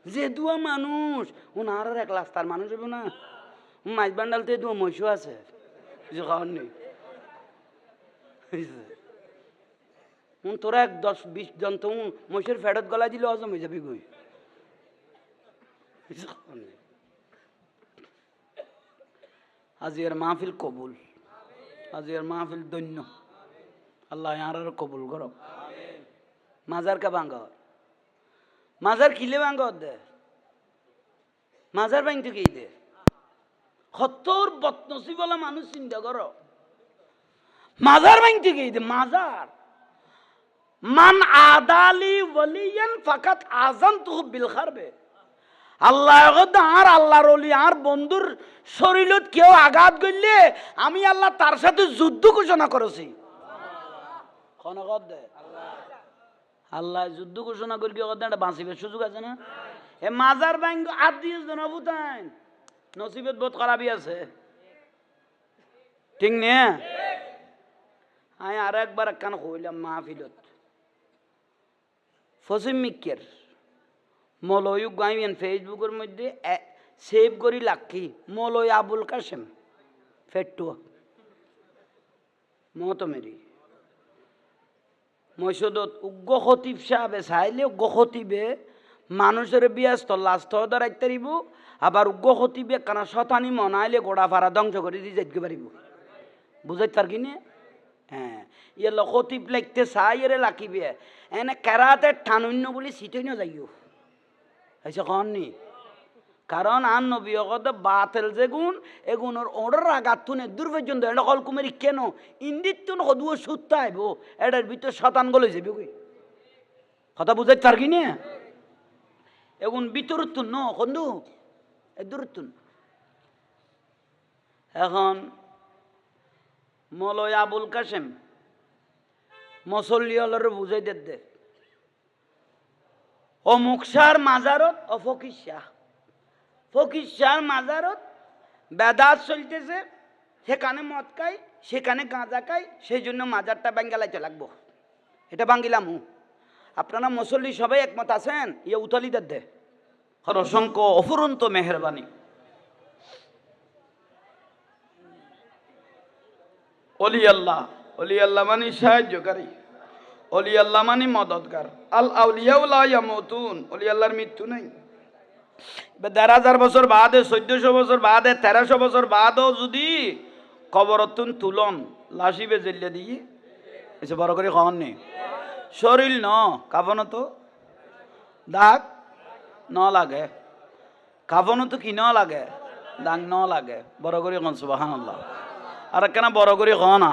যে দুয়া মানুষ উনার এক রাস্তার মানুষ হইব না মাছ বান্ডালতে দুয়া মহিষও আছে খাওয়াননি তোরা 10-20 জন তো মহিষের ফেরত গলা দিলে হজম হয়ে যাবি গই আজিয়ার মাহফিল কবুল আজিয়ার মাহফিল দৈন্য আল্লাহ আর কবুল করো মাজার কা ভাঙ্গ মাজার কিলে ভাঙ্গ দে মাজার ভাঙতে কি দে 70 বদনসিবলা মানুষ চিন্তা করো মাজার ভাঙতে কি দে মাজার মান আদালি ওয়ালিয়ান ফাকাত আযানতুহু বিল খারবে আল্লাহ আর আল্লাহর ওলি আর বন্ধুর শরীরত কেউ আঘাত করলে আমি আল্লাহ তার সাথে যুদ্ধ ঘোষণা করেছি আল্লাহ যুদ্ধ ঘোষণা করবি একটা বাঁচিবার সুযোগ আছে না এ মাজার ব্যাংক আর দিয়ে জনভূতান নসিবত বোধ খারাপই আছে ঠিক নে আমি আর একবার একখান কইলাম মাহফিলত ফসিম মিকের মলয়ু গাইবেন ফেসবুকের মধ্যে সেভ করি লাখি মলয় আবুল কাসেম ফেট্টু মত মেরি মসজিদত উগ্র খতিব সাহেবে চাইলে উগ্র খতিবে মানুষের ব্যস্ত লাস্ট দাঁড়াইতে পারিব আবার উগ্র খতিবে কানা শতানি মনাইলে গোড়া ফাড়া ধ্বংস করে দিয়ে যাইতে পারিব বুঝাইতে পার কিনে হ্যাঁ ইয়ে খতিব লাগতে চাই এরে লাকিবে এনে কেরাতে ঠানুন্য বলে সিটই না যাইও হয়েছে কননি কারণ আর নবী অগত বাতেল যেগুন এগুনোর ওড়ার আঘাত তুনে দূর পর্যন্ত এটা কলকুমেরি কেন ইন্দির তুন সদুও সুত্ত আইব এটার ভিতর শতান গলে যাবে কই কথা বুঝাই তার কি নিয়ে এগুন ভিতর তুন ন কন্দু এ দূর তুন এখন মলয় আবুল কাসেম মুসল্লি হলরে বুঝাই দে ও মুকসার মাজারত ও ফকির শাহ ফকির শাহ মাজারত বেদাত চলতেছে সেখানে মদ খাই সেখানে গাঁজা খাই সেই জন্য মাজারটা বাঙ্গালাইতে লাগবো এটা বাঙ্গিলাম আপনারা মুসল্লি সবাই একমত আছেন ইয়ে উতলিদের দে হর অসংখ্য অফুরন্ত মেহরবানি অলি আল্লাহ মানে সাহায্যকারী অলি আল্লাহ মানে মদতগার আল আউলিয়া লা ইয়ামুতুন অলি আল্লাহর মৃত্যু নাই ১,৫০০ বছর বাদে ১৪০০ বছর বাদে ১৩০০ বছর বাদও যদি কবরতুন তুলন লাশিবে জেলে দিয়ে এসে বড় করে খাওয়ান নেই শরীর ন কাফন তো দাগ ন লাগে কাফন তো কি ন লাগে দাগ ন লাগে বড় করে কন সুবহানাল্লাহ আর কেন বড় করে খাওয়া না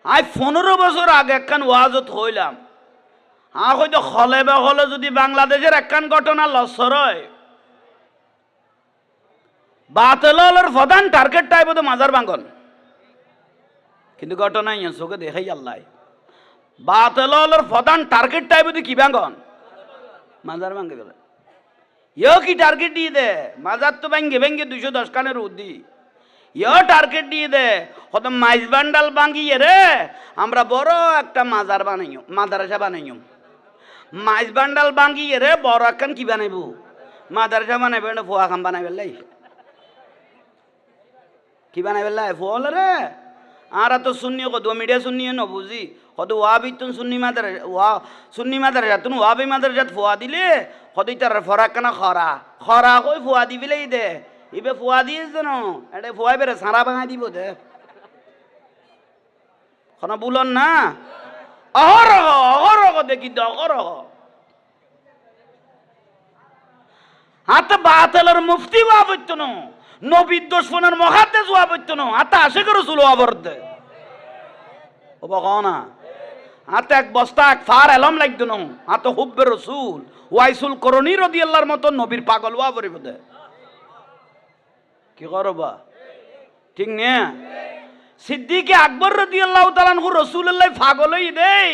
আই ১৫ বছর আগে একখান ওয়াজত হইলাম হয়তো হলে বা হলে যদি বাংলাদেশের একখান ঘটনা লসর হয় বাতেলের প্রধান টার্গেট টাইপ তো মাজার ভাঙন কিন্তু ঘটনা ইয়ে চোখে দেখাই আল্লাহ বাতেলের প্রধান টার্গেট টাইপ কি ভাঙন মাজার ভাঙে বলে ইয়ে কি টার্গেট দিয়ে দে মাজার তো ভেঙ্গে ভেঙ্গে ২১০ খানের উদ্দি ইয়ে টার্গেট দিয়ে দে কত মাইজ বান্ডাল ভাঙিয়ে রে আমরা বড় একটা মাজার বানাইও মাদ্রাসা বানাইও মাইজ বান্ডাল ভাঙিয়ে রে বড় একখান কি বানাইব মাদ্রাসা বানাইবে না ফোয়া খাম বানাইবে লাই কি বানাইবে লাই ফোয়াল রে আর তো শূন্য কত মিডিয়া শূন্য ন বুঝি কত ওয়াবি তুন সুন্নি মাদার তুন ওয়াবি মাদার জাত ফোয়া দিলে কত তার ফরাক কেন খরা কই ফোয়া দিবিলেই দে ইবে ফোয়া দিয়েছ ন এটা ফোয়াই বেড়ে সারা ভাঙাই দিব দে কোনো বুলন না অহরহ দেখি তো অহরহ হাতে বাতেলের মুফতি হওয়া পড়তো না নবীর দুশমনের মহাদেশ হওয়া পড়তো না হাতে আসে করে চুলো আবরদে ও বাবা না হাতে এক বস্তা এক ফার এলম লাগতো না হাতে হুব্বে রসুল ওয়াইসুল করণী রাদিয়াল্লাহর মতো নবীর পাগল হওয়া পড়িব দে কি করবা ঠিক না সিদ্দিকে আকবর রাদিয়াল্লাহু তাআলা আনহু রাসূলুল্লাহ পাগলই দেই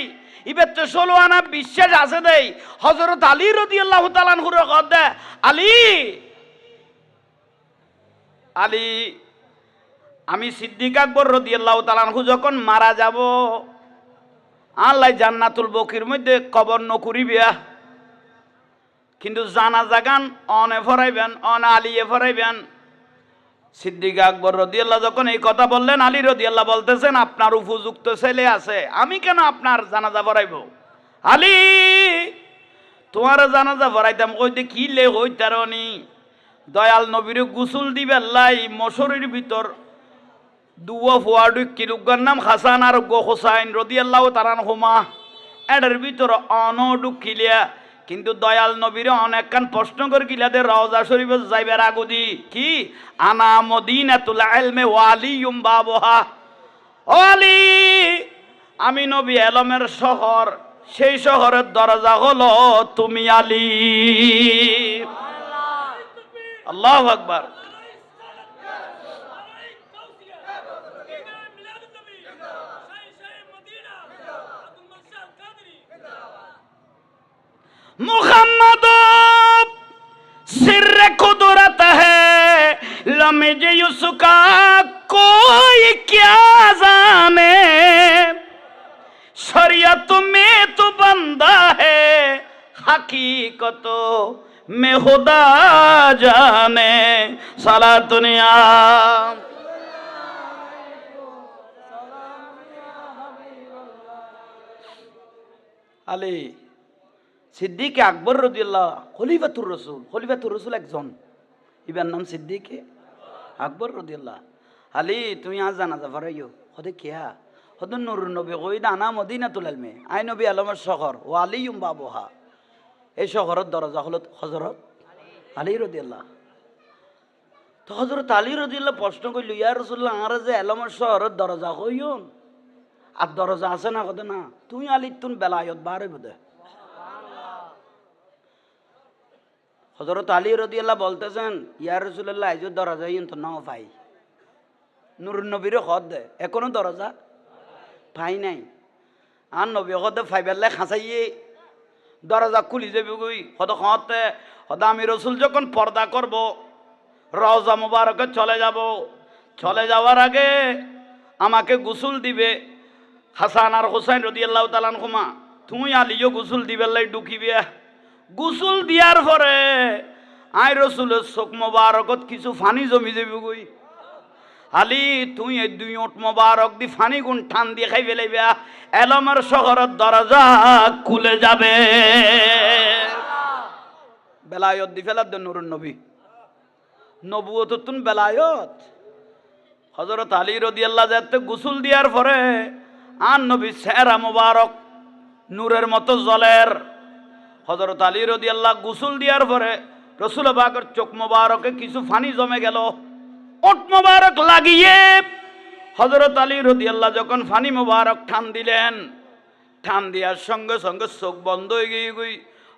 ইবে তো ১৬ আনা বিশ্বাস আছে দেই হযরত আলী রাদিয়াল্লাহু তাআলা আনহুর কদ আলী আমি সিদ্দিক আকবর রাদিয়াল্লাহু তাআলা আনহু যখন মারা যাব আল্লাহ জান্নাতুল বকির মধ্যে কবর নকরিবিয়া কিন্তু জানাজা গান অনে ফরাইবেন অন আলিয়ে ফরাইবেন সিদ্দিক আকবর রাদিয়াল্লাহু যখন এই কথা বললেন আলী রাদিয়াল্লাহু বলতেছেন আপনার উপযুক্ত ছেলে আছে আমি কেন আপনার জানাজা পড়াইব আলী তোমার জানাজা পড়াইতাম কইতে কি লে হইতারনি দয়াল নবীর গোসল দিবে আল্লাহ মশরির ভিতর দুয়া ফুয়াডু কিরুগার নাম হাসান আর গো হোসাইন রাদিয়াল্লাহু তাআলা আনহুমা এটার ভিতর অনডু কিলিয়া কিন্তু দয়াল নবীর অনেকখান প্রশ্ন করে গিলাদে রওজা শরীফে যাইবার আগুদি কি আনা মদিনাতুল ইলমি ওয়া আলিয়ুম বাবুহা ও আলী আমি নবী এলমের শহর সেই শহরের দরজা হলো তুমি আলী আল্লাহু আকবার मुहम्मद सिर कुदरत है लम्हे उसका कोई क्या जाने शरीयत में तो बंदा है हकीकत में खुदा जाने साला दुनिया। আলী সিদ্দিক আকবর রাদিয়াল্লাহু খলিফাতুর রসুল একজন, ইবার নাম সিদ্দিক আকবর রাদিয়াল্লাহু। আলী তুমি আজ জানাজা পড়াইও হদে কিয়া হদে নুরুন নবী কই দানা মদিনাতুল ইলমে আই নবী আলমের শহর ও আলিয়ুম বাবুহা, এই শহরের দরজা হলো হযরত আলী রাদিয়াল্লাহু। তো হযরত আলী রাদিয়াল্লাহু প্রশ্ন কইল, ইয়া রাসূলুল্লাহ আর যে আলমের শহরের দরজা কইন আর দরজা আছে না কদে না তুমি আলী তুন বেলায়ত বারে বদে। হযরত আলী রাদিয়াল্লাহু বলতেছেন, ইয়া রাসূলুল্লাহ এই যে দরজা ইন তো নাও পাই, নুরুন নবীর খদ দে এখনো দরজা পাই নাই। আর নবী খদ ফাই বেলে খাঁচাইয়ে দরজা খুলি যাবে গই হদ খতে হদ আমি রসুল যখন পর্দা করব রওজা মুবারকে চলে যাব, চলে যাওয়ার আগে আমাকে গোসল দিবে হাসান আর হুসাইন রাদিয়াল্লাহু তাআলা আনহুমা, তুমি আলীও গোসল দিবে লাই ঢুকিবে। গোসল দিয়ার পরে আই রসুলের চোখ মোবারকত কিছু ফানি জমি যাবে গই। আলী তুই এই দুই ওট মোবারক দি ফানি গুণ টান দিয়ে খাই ফেলাইবে, এলমের শহরের দরজা খুলে যাবে। বেলায়ত দি ফেলার দেন নুরুন নবী, নবুয়ত তুন বেলায়ত। হযরত আলী রাদিয়াল্লাহু যাতে গোসল দিয়ার পরে আর নবী চেহারা মোবারক নূরের মতো জ্বলের। হযরত আলী রাদিয়াল্লাহু গোসল দিয়ার পরে রসুল পাকের চোখ মোবারকে কিছু ফানি জমে গেল, ওট মোবারক লাগিয়ে হযরত আলী রাদিয়াল্লাহু যখন ফানি মোবারক টান দিলেন, টান দেওয়ার সঙ্গে সঙ্গে চোখ বন্ধ হয়ে গই।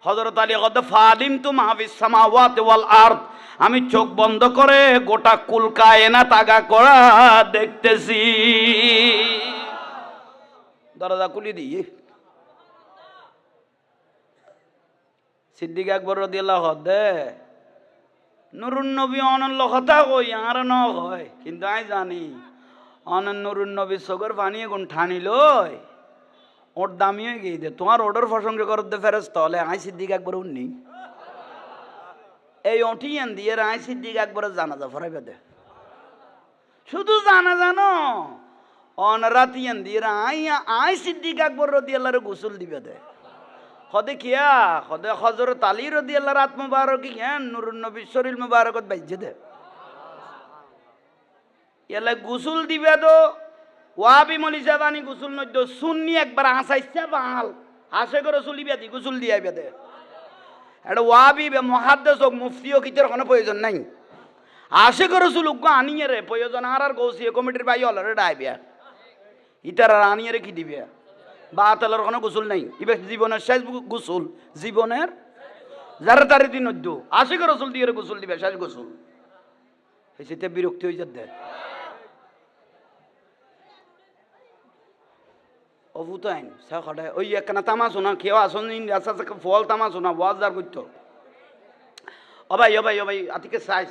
হযরত আলী কদ ফাদিম তু মাহফিস সামাওয়াতি ওয়াল আরদ, আমি চোখ বন্ধ করে গোটা কুল কায়নাত আগা করা দেখতেছি। দরজা খুলি দিয়ে সিদ্দিক আকবর রাদিয়াল্লাহু দে নুরুন নবী অনন্য কথা কই আর ন হয়, কিন্তু আই জানি অনন্য নুরুন নবী চোখের পানি এখন ঠানি লই ওর দামি হয়ে গিয়ে দে তোমার ওডর প্রসঙ্গ করত দে ফেরস তলে আই সিদ্দিক আকবর উন্নি এই ওঠিয়েন দিয়ে আই সিদ্দিক আকবরের জানাজা ফরাইবে দে। শুধু জানা জানো অন রাতিয়ান দিয়ে আই সিদ্দিক আকবর রাদিয়াল্লাহু গোসল দিবে দে। হদে কিয়া হদে হযরত আলী রাদিয়াল্লাহু রাত মুবারক ইয়ান নুরুন নবী শরীর মুবারকত বাইজে দে ইয়ালা গোসল দিবে দো ওয়াবি মলি জাবানি গোসল নদ্দ সুন্নি একবার আসাইছে বাল আসে করে চলিবে দি গোসল দিয়াইবে দে। এটা ওয়াবি মুহাদ্দিস ও মুফতিও কিতের কোনো প্রয়োজন নাই, আসে করে চলুক আনিয়ে রে প্রয়োজন আর গৌসিয়া কমিটির ভাই হল রে ডাইবে ইতার আর আনিয়ে রে কি দিবে বা তেলের কোনো গোসল নাই। ইবে জীবনের শেষ গোসল, জীবনের যারা তারি দিন আশিক রসুল দিয়ে গোসল দিবে শেষ গোসল। সেটা বিরক্তি হয়ে যাচ্ছে অভূতাইন সে খড়ায় ওই একখানা তামা শোনা খেয়ে আসন আস্তে আস্তে ফল তামা শোনা ওয়াজার করতো ও ভাই আতিকে সাইজ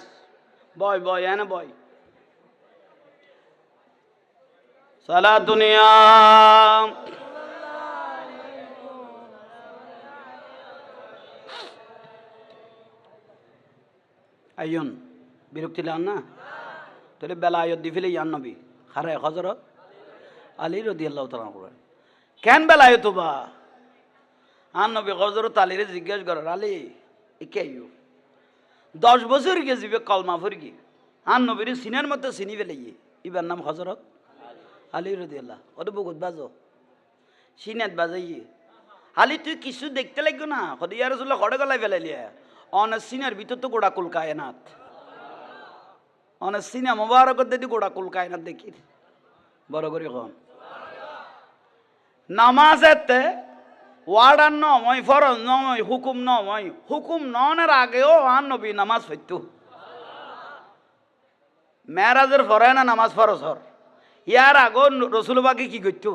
বয় এনে বয় সালা দুনিয়া আইন বিরক্তি লান না তাহলে বেলায়ত দি ফেলে ইয়ান নবী হারে হযরত আলী রাদিয়াল্লাহু তাআলা করেন কেন বেলায়ত বা আন নবী হযরত আলীরে জিজ্ঞেস করেন আলী একেইও 10 বছর গে যাবে কলমা ফরগি আন নবীর সিনার মতো চিনি ফেলে ইবার নাম হযরত আলী রাদিয়াল্লাহু ওদ বহুত বাজো সিনাত বাজাইয়ে আলী তুই কিছু দেখতে লাগো না খদি ইয়া রাসূলুল্লাহ খড়ে গলায় ফেলাইলিয়া অনেক সিনার ভিতর তো গোড়া কুল কায়নাত অনেক সিনা মোবারকত দেখি গোড়া কুল কায়নাত দেখি বড় করে কম নামাজেতে ওয়ার্ডার নয় ফরজ নয় হুকুম ননের আগেও আন নবী নামাজ পড়তো মেরাজের ফরে না নামাজ ফরজ হর ইয়ার আগো রসুল বাকি কি করতো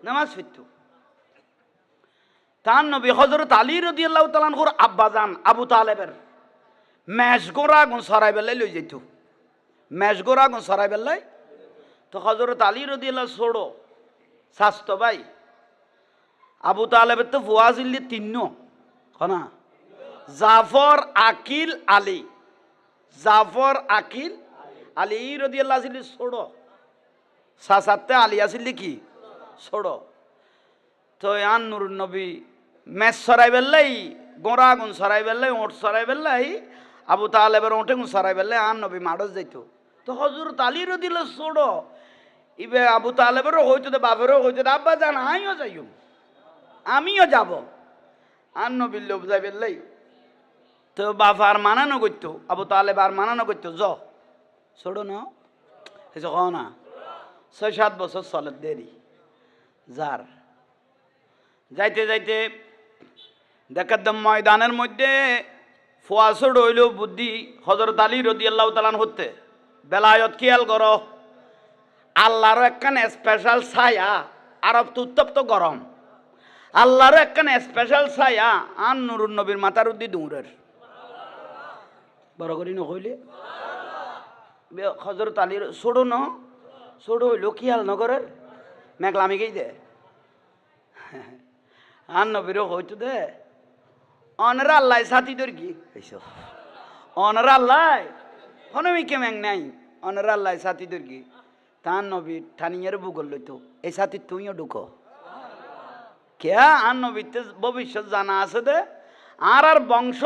নামাজ পড়তো তার নবী হযরত আলী রাদিয়াল্লাহু তাআলা আনহুর আব্বাজান আবু তালেবের মেশগোরা গুণ সরাই বেলায় লই যেত মেশগোরা গুণ সরাই বেলায় তো হযরত আলী রাদিয়াল্লাহু ছোড়ো স্বাস্থ্য ভাই আবু তালেবের তো ফুয়াজিল্লি তিন্ন খনা জাফর আকিল আলী, জাফর আকিল আলী রাদিয়াল্লাহু ছিল ছোড়, সাসাতে আলী আসিল কি ছোড়। তো আন নুর নবী মেস সরাই বেললাই, গোড়া গুণ সরাই বেললাই, ওট সরাই বেললাই, আবু তালেবের ওটে গুণ সরাই বেললাই আন নবী মাডস যাইতো। তো হযরত আলী রাদিয়াল্লাহু ছোড়, ইবে আবু তালেবেরও হইতো, বাপেরও হইতো, আব্বা জান আমিও যাইও, আমিও যাব। আন নবীর লোভ যাই বেললাই। তো বাপ আর মানানো করতো, আবু তালেব আর মানানো করতো, জ ছোড়ো না এসে ক না 6-7 বছর চলে দেরি যার। যাইতে যাইতে দেখার ময়দানের মধ্যে ফোয়াশড় হইল বুদ্ধি হযরত আলী রাদিয়াল্লাহু তাআলা হতে বেলায়ত খেয়াল করো। আল্লাহর একখান স্পেশাল ছায়া, আরব তো উত্তপ্ত গরম, আল্লাহর একখান স্পেশাল ছায়া আন নুরুন নবীর মাথার উদ্দি দৌড়ের বড় করি নকইলে হযরত আলীর ছোড়ো ন ছোড়ো হইল খেয়াল নগরের মেঘলামি গেই দে আন নবীরও হইতো দে অনরা আল্লাহ সাথী তোর কি অনরা আল্লাহ হনমি কেমেং নাই, অনরা আল্লাহ সাথী তোর কি তান নবী ঠানিয়ার বুগল লইতো এই সাথী তুইও ঢুকো কে আন নবীতে ভবিষ্যৎ জানা আছে দে। আর বংশ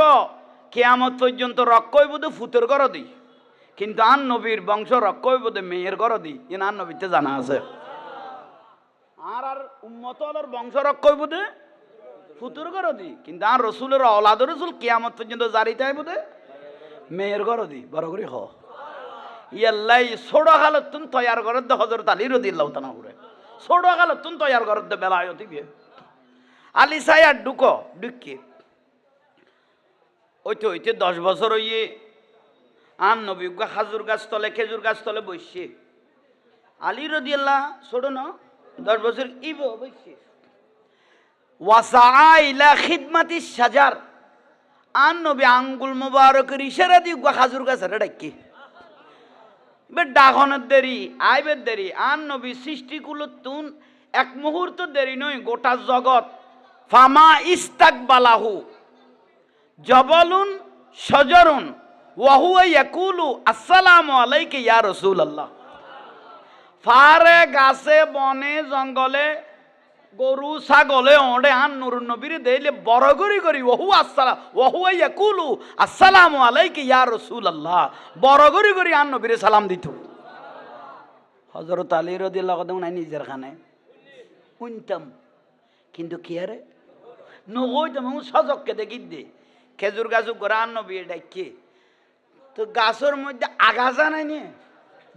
কেয়ামত পর্যন্ত রক্ষই বোধে ফুতের ঘর দি, কিন্তু আন নবীর বংশ রক্ষই বোধে মেয়ের ঘর দি, এন আন নবীতে জানা আছে। আর উম্মত বংশ রক্ষই বোধে ফুতুর ঘর দি, কিন্তু আর রসুলের অলাদ রসুল কেয়ামত পর্যন্ত জারি তাই বোধে মেয়ের ঘর দি। বড় করে হ ইয়াল্লাই ছোট হালত তুন তৈয়ার করার দে হযরত আলী রাদিয়াল্লাহু তাআলা করে ছোট হালত তুন তৈয়ার করার দে বেলায়তি বিয়ে আলী সাইয়ার ঢুকো ঢুকি ওইতে ওইতে 10 বছর হইয়ে আন নবী খাজুর গাছ তলে খেজুর গাছ তলে বসছে। আলী রাদিয়াল্লাহু ছোট না 10 বছর ইব বসছে। ওয়াসা ইলা খিদমাতি শাজার আন নবী আঙ্গুল মুবারকের ইশারা দিয়ে খাজুর গাছের ডাকি বে ডাকনের দেরি আইবের দেরি আন নবী সৃষ্টিগুলো তুন এক মুহূর্ত দেরি নয়, গোটা জগৎ ফামা ইস্তাকবালাহু জবলুন শজরুন ওয়া হুয়া ইয়াকুলু আসসালামু আলাইকা ইয়া রাসূলুল্লাহ। ফারে গাছে বনে জঙ্গলে গরু ছাগলে ওড়ে আন নুরুন নবীর দেইলে বড় করি করি ওহু আসসালাম ওহু ইয়াকুলু আসসালামু আলাইকা ইয়া রাসূলুল্লাহ বড় করি করি আন নবীর সালাম দিত। হযরত আলী রাদিয়াল্লাহু তাআলা নাই নিজের খানে শুনতাম, কিন্তু কি আরে নগইতাম সজককে দেখি দে খেজুর গাছ করে আন নবী ডাকে। তো গাছের মধ্যে আগাছা নাই নিয়ে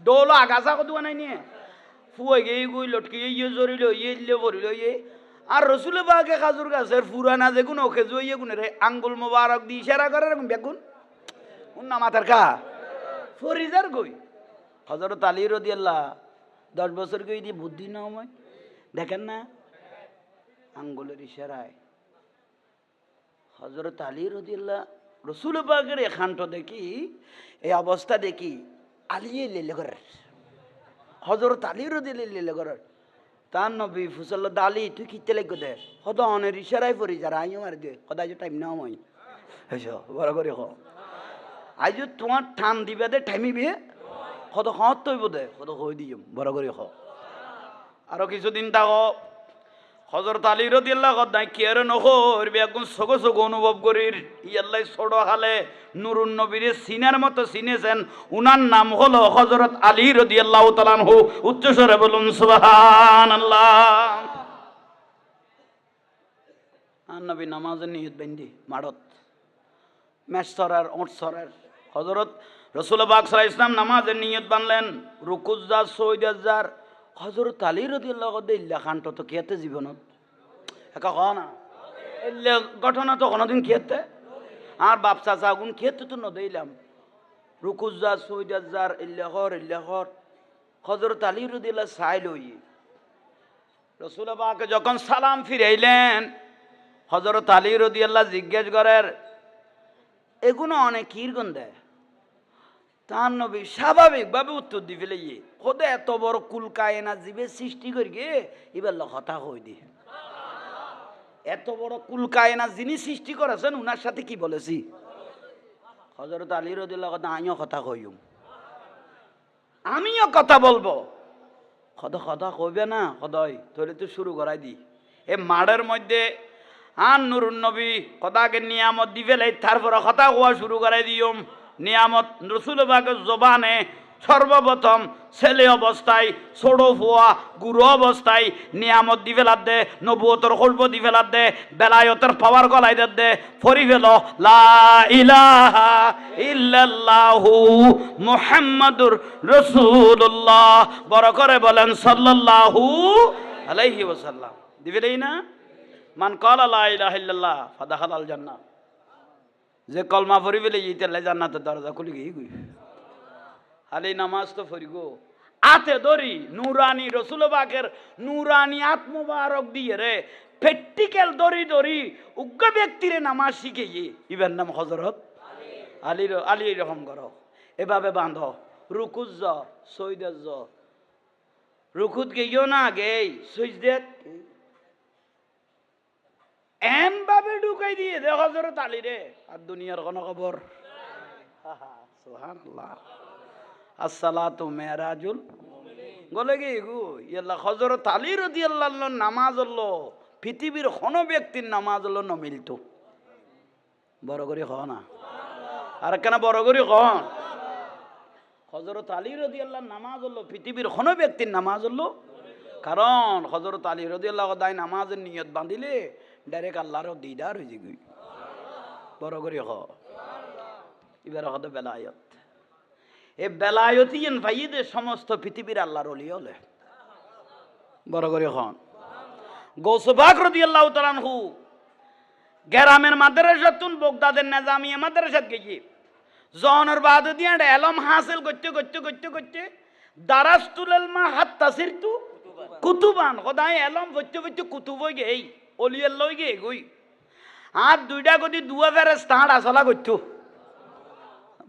ডোলো আগাছা কত নাই নিয়ে ফুয়াই গিয়ে গুই লটকে ইয়ে জড়িল ইয়ে ভরিল ইয়ে আর রসুলে বাগে খাজুর গাছের পুরানা যে কোনো খেজু ইয়ে গুনে রে আঙ্গুল মোবারক দিয়ে ইশারা করে এরকম বেগুন উন্না মাথার কা ফরিজার গই। হযরত আলী রাদিয়াল্লাহু 10 বছর গই দিয়ে বুদ্ধি না হয় দেখেন না আঙ্গুলের ইশারায় হযরত আলী রাদিয়াল্লাহু রসুল পাকের এখানট দেখি এই অবস্থা দেখি আলী লেলে করে হযরত আলী রাদিয়াল্লাহু লেলে করে তার নবী ফুসল দালি তুই কিতে লাগো দে হদ অনের ইশারায় পড়ি যারা আইও মার দে কদাই যে টাইম না মই হইছো বড় করে হ আজ তোমার ঠান দিবে দে টাইমিবি কত হত তৈব দে কত হই দিম বড় করে হ। আরো কিছুদিন থাকো হযরত আলী রাদিয়াল্লাহু তাআলা কি আর নহর বেগুন সগো সগো অনুভব করির ইয়াল্লাই ছোট হালে নুরুন নবীর সিনার মতো চিনেছেন। উনার নাম হলো হযরত আলী রাদিয়াল্লাহু তাআলা আনহু। উচ্চ স্বরে বলুন সুবহানাল্লাহ। আর নবী নামাজের নিয়ত বান্ধি মাড়ত মেসরার ওটসরার হযরত রাসূল পাক সাল্লাল্লাহু আলাইহি ওয়াসাল্লাম নামাজের নিয়ত বানলেন রুকুজা সৈয়দার হযরত আলী রাদিয়াল্লাহু তাআলা খানটো তো কিয়াতে জীবনত একা হয় না এলে ঘটনা তো কোনোদিন কিয়াতে আর বাপ চাচা গুণ কিয়াতে তো নদেইলাম রুকুজা সৈয়দার ইল্লাহর হযরত আলী রাদিয়াল্লাহু সাইলই রাসূল পাক যখন সালাম ফিরাইলেন হযরত আলী রাদিয়াল্লাহু জিজ্ঞেস করেন এগুলো অনেক কিরকম দেয় তার নবী স্বাভাবিকভাবে উত্তর দি ফেলে খোদে এত বড় কুল কায়না জীবের সৃষ্টি করি গে এবার হতা হই দি এত বড় কুলকায়না যিনি সৃষ্টি করেছেন উনার সাথে কি বলেছি? হযরত আলী রাদিয়াল্লাহু কথা আমিও কথা কইম, আমিও কথা বলবো। কথা কইবে না কদয় তোরে তো শুরু করাই দি। এ মাড়ের মধ্যে আন নুরুন নবী কথাকে নিয়ামত দি ফেলাই, তারপরে কথা কোয়া শুরু করাই দিয়ম। নিয়ামত রসুল পাকের জবানে সর্বপ্রথম ছেলে অবস্থায়, ছোট ফুয়া গুরু অবস্থায় নিয়ামত দি ফেলার দে, নবুয়তর কল্প দি ফেলার দে, বেলায়তের পাওয়ার গলাই দে ফরি ফেল লা ইলাহা ইল্লাল্লাহু মুহাম্মাদুর রাসূলুল্লাহ, বড় করে বলেন সাল্লাল্লাহু আলাইহি ওয়াসাল্লাম। দিবে দেই না? মান ক্বালা লা ইলাহা ইল্লাল্লাহ ফাদাখালাল জান্নাহ, যে কলমা পড়ি ফেলে ইতালে জান্নাতের দরজা খুলে গিয়ে গই। খালি নামাজ তো পড়ি গো, আতে দরি নুরানি রসুল পাকের নুরানি আত্মবারক দিয়ে রে প্র্যাকটিক্যাল দরি দরি উগ্র ব্যক্তিরে নামাজ শিখেই ইবার নাম হযরত আলী রকম করো। এভাবে বাঁধ রুকুজ সৈদাজ রুকুত গেইও না গেই সৈজদেত এন ভাবে ঢুকাই দিয়ে দে হযরত আলী রে, আর দুনিয়ার কোন খবর। সুবহানাল্লাহ। আসসালাতু মেরাজুল গলে গে গো ইয়াল্লাহ হযরত আলী রাদিয়াল্লাহু আনহু নামাজ হলো পৃথিবীর কোন ব্যক্তির নামাজ হলো নমিলতো। বড় করে খ না আর কেন বড় করে খ। হযরত আলী রাদিয়াল্লাহু নামাজ হলো পৃথিবীর কোন ব্যক্তির নামাজ হলো, কারণ হযরত আলী রাদিয়াল্লাহু দাই নামাজের নিয়ত বাঁধিলে ডাইরেক্ট আল্লাহর দিদার হয়ে যাবে। বড় করে খ। এবার হতো বেলায়ত, এ বেলায়তিন ভাইদের সমস্ত পৃথিবীর আল্লাহর ওলি হলে। বড় করে খন গৌস পাক রাদিয়াল্লাহু তাআলা আনহু গ্রামের মাদ্রাসাতুন বগদাদের নিজামিয়া মাদ্রাসাত গিয়ে জনের বাদ দিয়ে এলম হাসিল করতে করতে করতে করতে দারাস্তুল ইলমা হাত্তা সিরতু কুতুবান, খোদাই এলম পড়তে পড়তে কুতুব হই গেই ওলিয়ার লই গে গই। আর দুইটা গদি দুয়া ফেরেস তাহার আসলা করতো।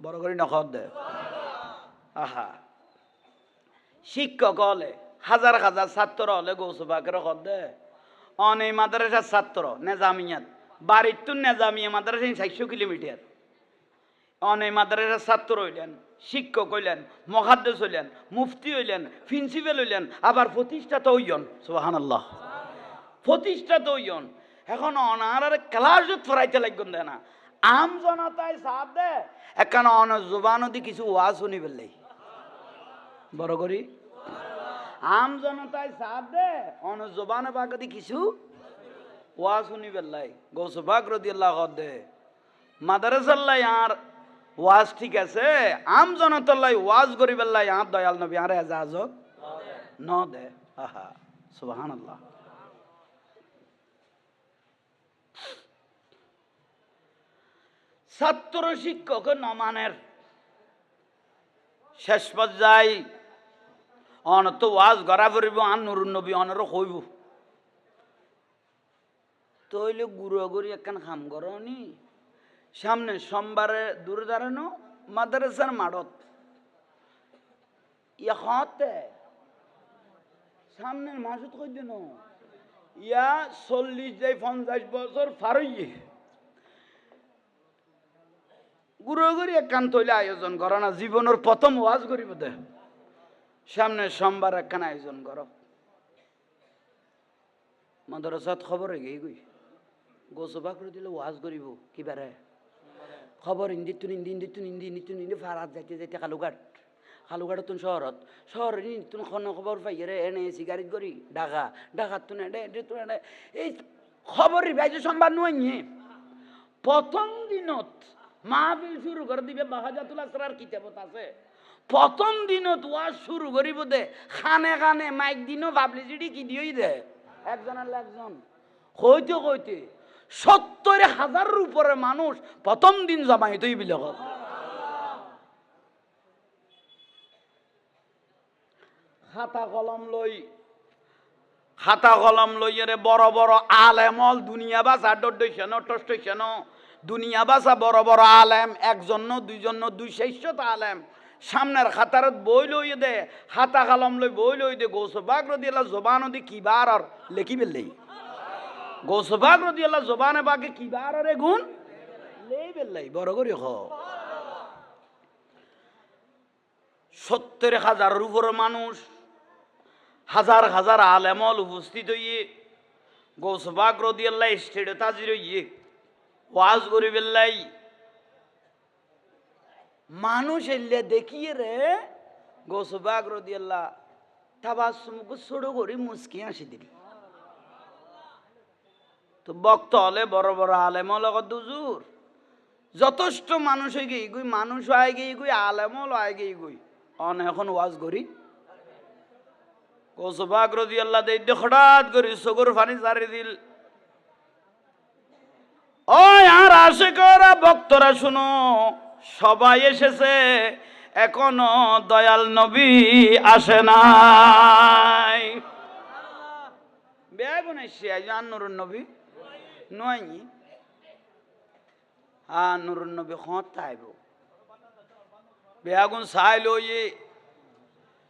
বড় করে নখদ দে। আহা শিক্ষক হলে হাজার হাজার ছাত্র হলে গৌস পাকের খদ দে অনে মাদ্রাসার ছাত্র নেজামিয়াত বাড়ির তো নেজামিয়া মাদ্রাসা 400 কিলোমিটার। অনে মাদ্রাসার ছাত্র হইলেন, শিক্ষক হইলেন, মুহাদ্দিস হইলেন, মুফতি হইলেন, প্রিন্সিপাল হইলেন, আবার প্রতিষ্ঠাতা হইয়ন। সুবহানাল্লাহ। প্রতিষ্ঠাতা হইয়ন। এখন অনার ক্লাস ফরাইতে লাগবেন দেয় না, আম জনতায় সাথ দে এখানে অন জবান দি কিছু ওয়াজ শুনি ফেললে। বড় করি আম জনতায় সাথ দে অন জবান বাগদি কিছু ওয়াজ শুনি ফেললাই। গৌস পাক রাদিয়াল্লাহু দে মাদ্রাসাল্লাই আর ওয়াজ ঠিক আছে, আম জনতাল্লাই ওয়াজ করি ফেললাই আর দয়াল নবী আর এজাজত ন দে। আহা সুবহানাল্লাহ। ছাত্র শিক্ষক নমানের শেষ পর্যায়ে অনত ওয়াজ গড়া ফুরিব আন নুরুন নবী অনেরও হইব। তইলে গুড়ি একখান খাম করনি সামনে সোমবারে দূরে দাঁড়ানো মাদ্রাসার মাঠত ইতে সামনের মাসুদ কই দিন ইয়া 40-50 বছর ফারইয়ে গুড়ি একখান তৈলে আয়োজন করো না, জীবনের প্রথম ওয়াজ করিব দে সামনে সোমবার একখান আয়োজন করো। মাদ্রাসাত খবর হয়ে গই গৌস পাক দিলে ওয়াজ করিব কিবারে খবর ইন্দিতুন ইন্দি ফারাত যাইতে যাইতে কালুঘাট তুন শহরত তুন খবর পাইরে এনে সিগারেট করি ঢাকাত তুন এই খবর ভাইছে সোমবার নয়। প্রথম দিনত মাহফিল শুরু করে দিবে বাহাজাতুল আসরার কিতাবত আছে। প্রথম দিনত ওয়াজ শুরু করিব দে খানে খানে মাইক দিনও পাবলিসিটি কি দিয়েই দে একজনের একজন কইতে 70,000 উপরে মানুষ প্রথম দিন জমাইতই বিলক। খাতা কলম লই বড় বড় আলেমল দুনিয়া বাসা ডস্টেশন দুনিয়া বাসা বড় বড় আলেম একজন দুইজন 200 আলেম সামনের খাতারত বই লই দে খাতা কলম লই বই লই দে গৌস পাক রাদিয়াল্লাহু জবান দি কিবার আর লেখি বেললেই। গৌসবাগ রাদিয়াল্লাহু জবানে বাকে কি বার রে গুণ লেই বেল্লাই বড় করে হ 70,000-এর উপরে মানুষ হাজার হাজার আলেমল উপস্থিত হইয়ে গৌসবাগ রাদিয়াল্লাহু স্টেডে তাজির হইয়ে ওয়াজ করে বেল্লাই মানুষ এলে দেখিয়ে রে গৌসবাগ রাদিয়াল্লাহু তাবাসসুমকে ছোট করে মুস্কি হাসি দিল তো বক্ত হলে বড় বড় আলেম লগত দুজুর যথেষ্ট মানুষ হয়ে গিয়ে গুই মানুষ আয় গিয়ে গুই আলেমল আয় গিয়ে গুই অন এখন ওয়াজ করি গৌসবাগ রাদিয়াল্লাহু দেই হঠাৎ করে চোখের পানি জারি দিল ও আর আশিকরা ভক্তরা শুনো সবাই এসেছে এখনো দয়াল নবী আসে নাই বেগুন এসে আজ নুরুন নবী নয় নুরুন নবী হত তাইব বেগুন চাইল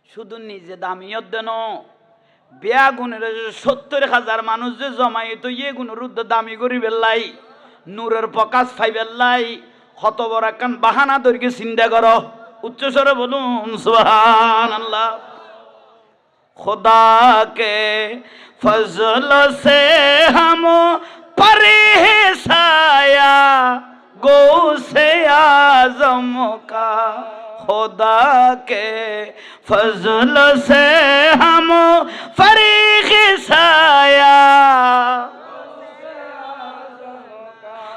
শুধু নিজে দামিয়ত দেন বেগুনের 70,000 মানুষ যে জমাইত ইয়ে গুণের উদ্যোগ দামি করি বেল্লাই নূরের প্রকাশ ফাই বেল্লাই কত বড় একখান বাহানা দৈর্ঘ্য চিন্তা করো উচ্চস্বরে বলুন সুবহানাল্লাহ खुदा के फजल से हम परे साया गो से आजम का खुदा के फजल से हम फरीग साया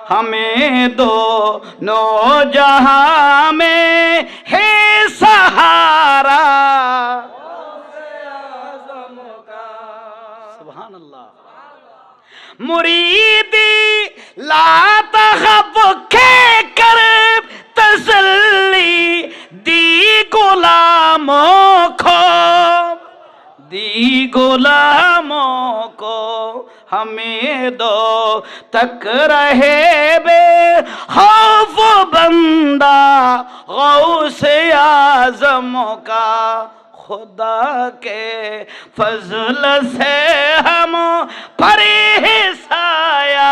हमें दो नो जहां में है सहारा मुरीदी ला तखफ के कर तसल्ली दी गुलामों को हमें दो तक रहे बे खौफ बंदा गौसे आजम का खुदा के फजल से हम परे साया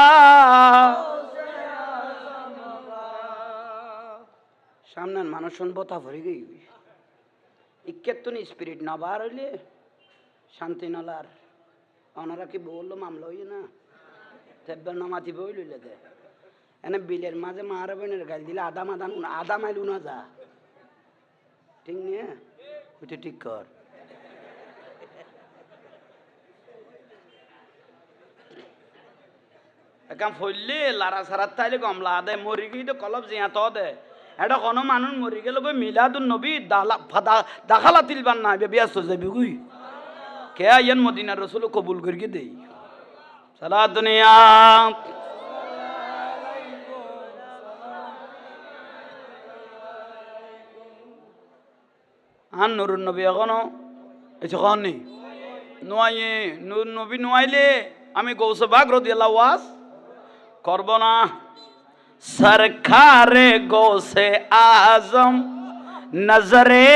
सामने মানুষ শুনবো তা ভরে গই ইকেতন স্পিরিট না বার হইলে শান্তি নলার ওনারা কি বললো মামলা হইয়ে না তেব্বার নামাতি বই লইলে দে এনে বিলের মাঝে মারা বোনের গাল দিলে আধা মাইল উনা যা ঠিক নিয়ে ওইটা ঠিক কর একাম ফইলে লারা সারাত তাইলে কমলা আদে মরি গই তো কলব জিয়া তো দে এটা কোনো মানুষ মরি গেল গই মিলাদুন নবী দাখালা তিলবান না ব্যস্ত যাবি গুই কে আইন মদিনার রাসূল কবুল করিয়ে দেই সালাত দুনিয়া আন নুরুন নবী এখনো এসে কন নেই নোয়াইয়ে নুর নবী নোয়াইলে আমি গৌসবাগ রাদিয়াল্লাহু ওয়াজ করব না সরকারে গৌসে আজম নজরে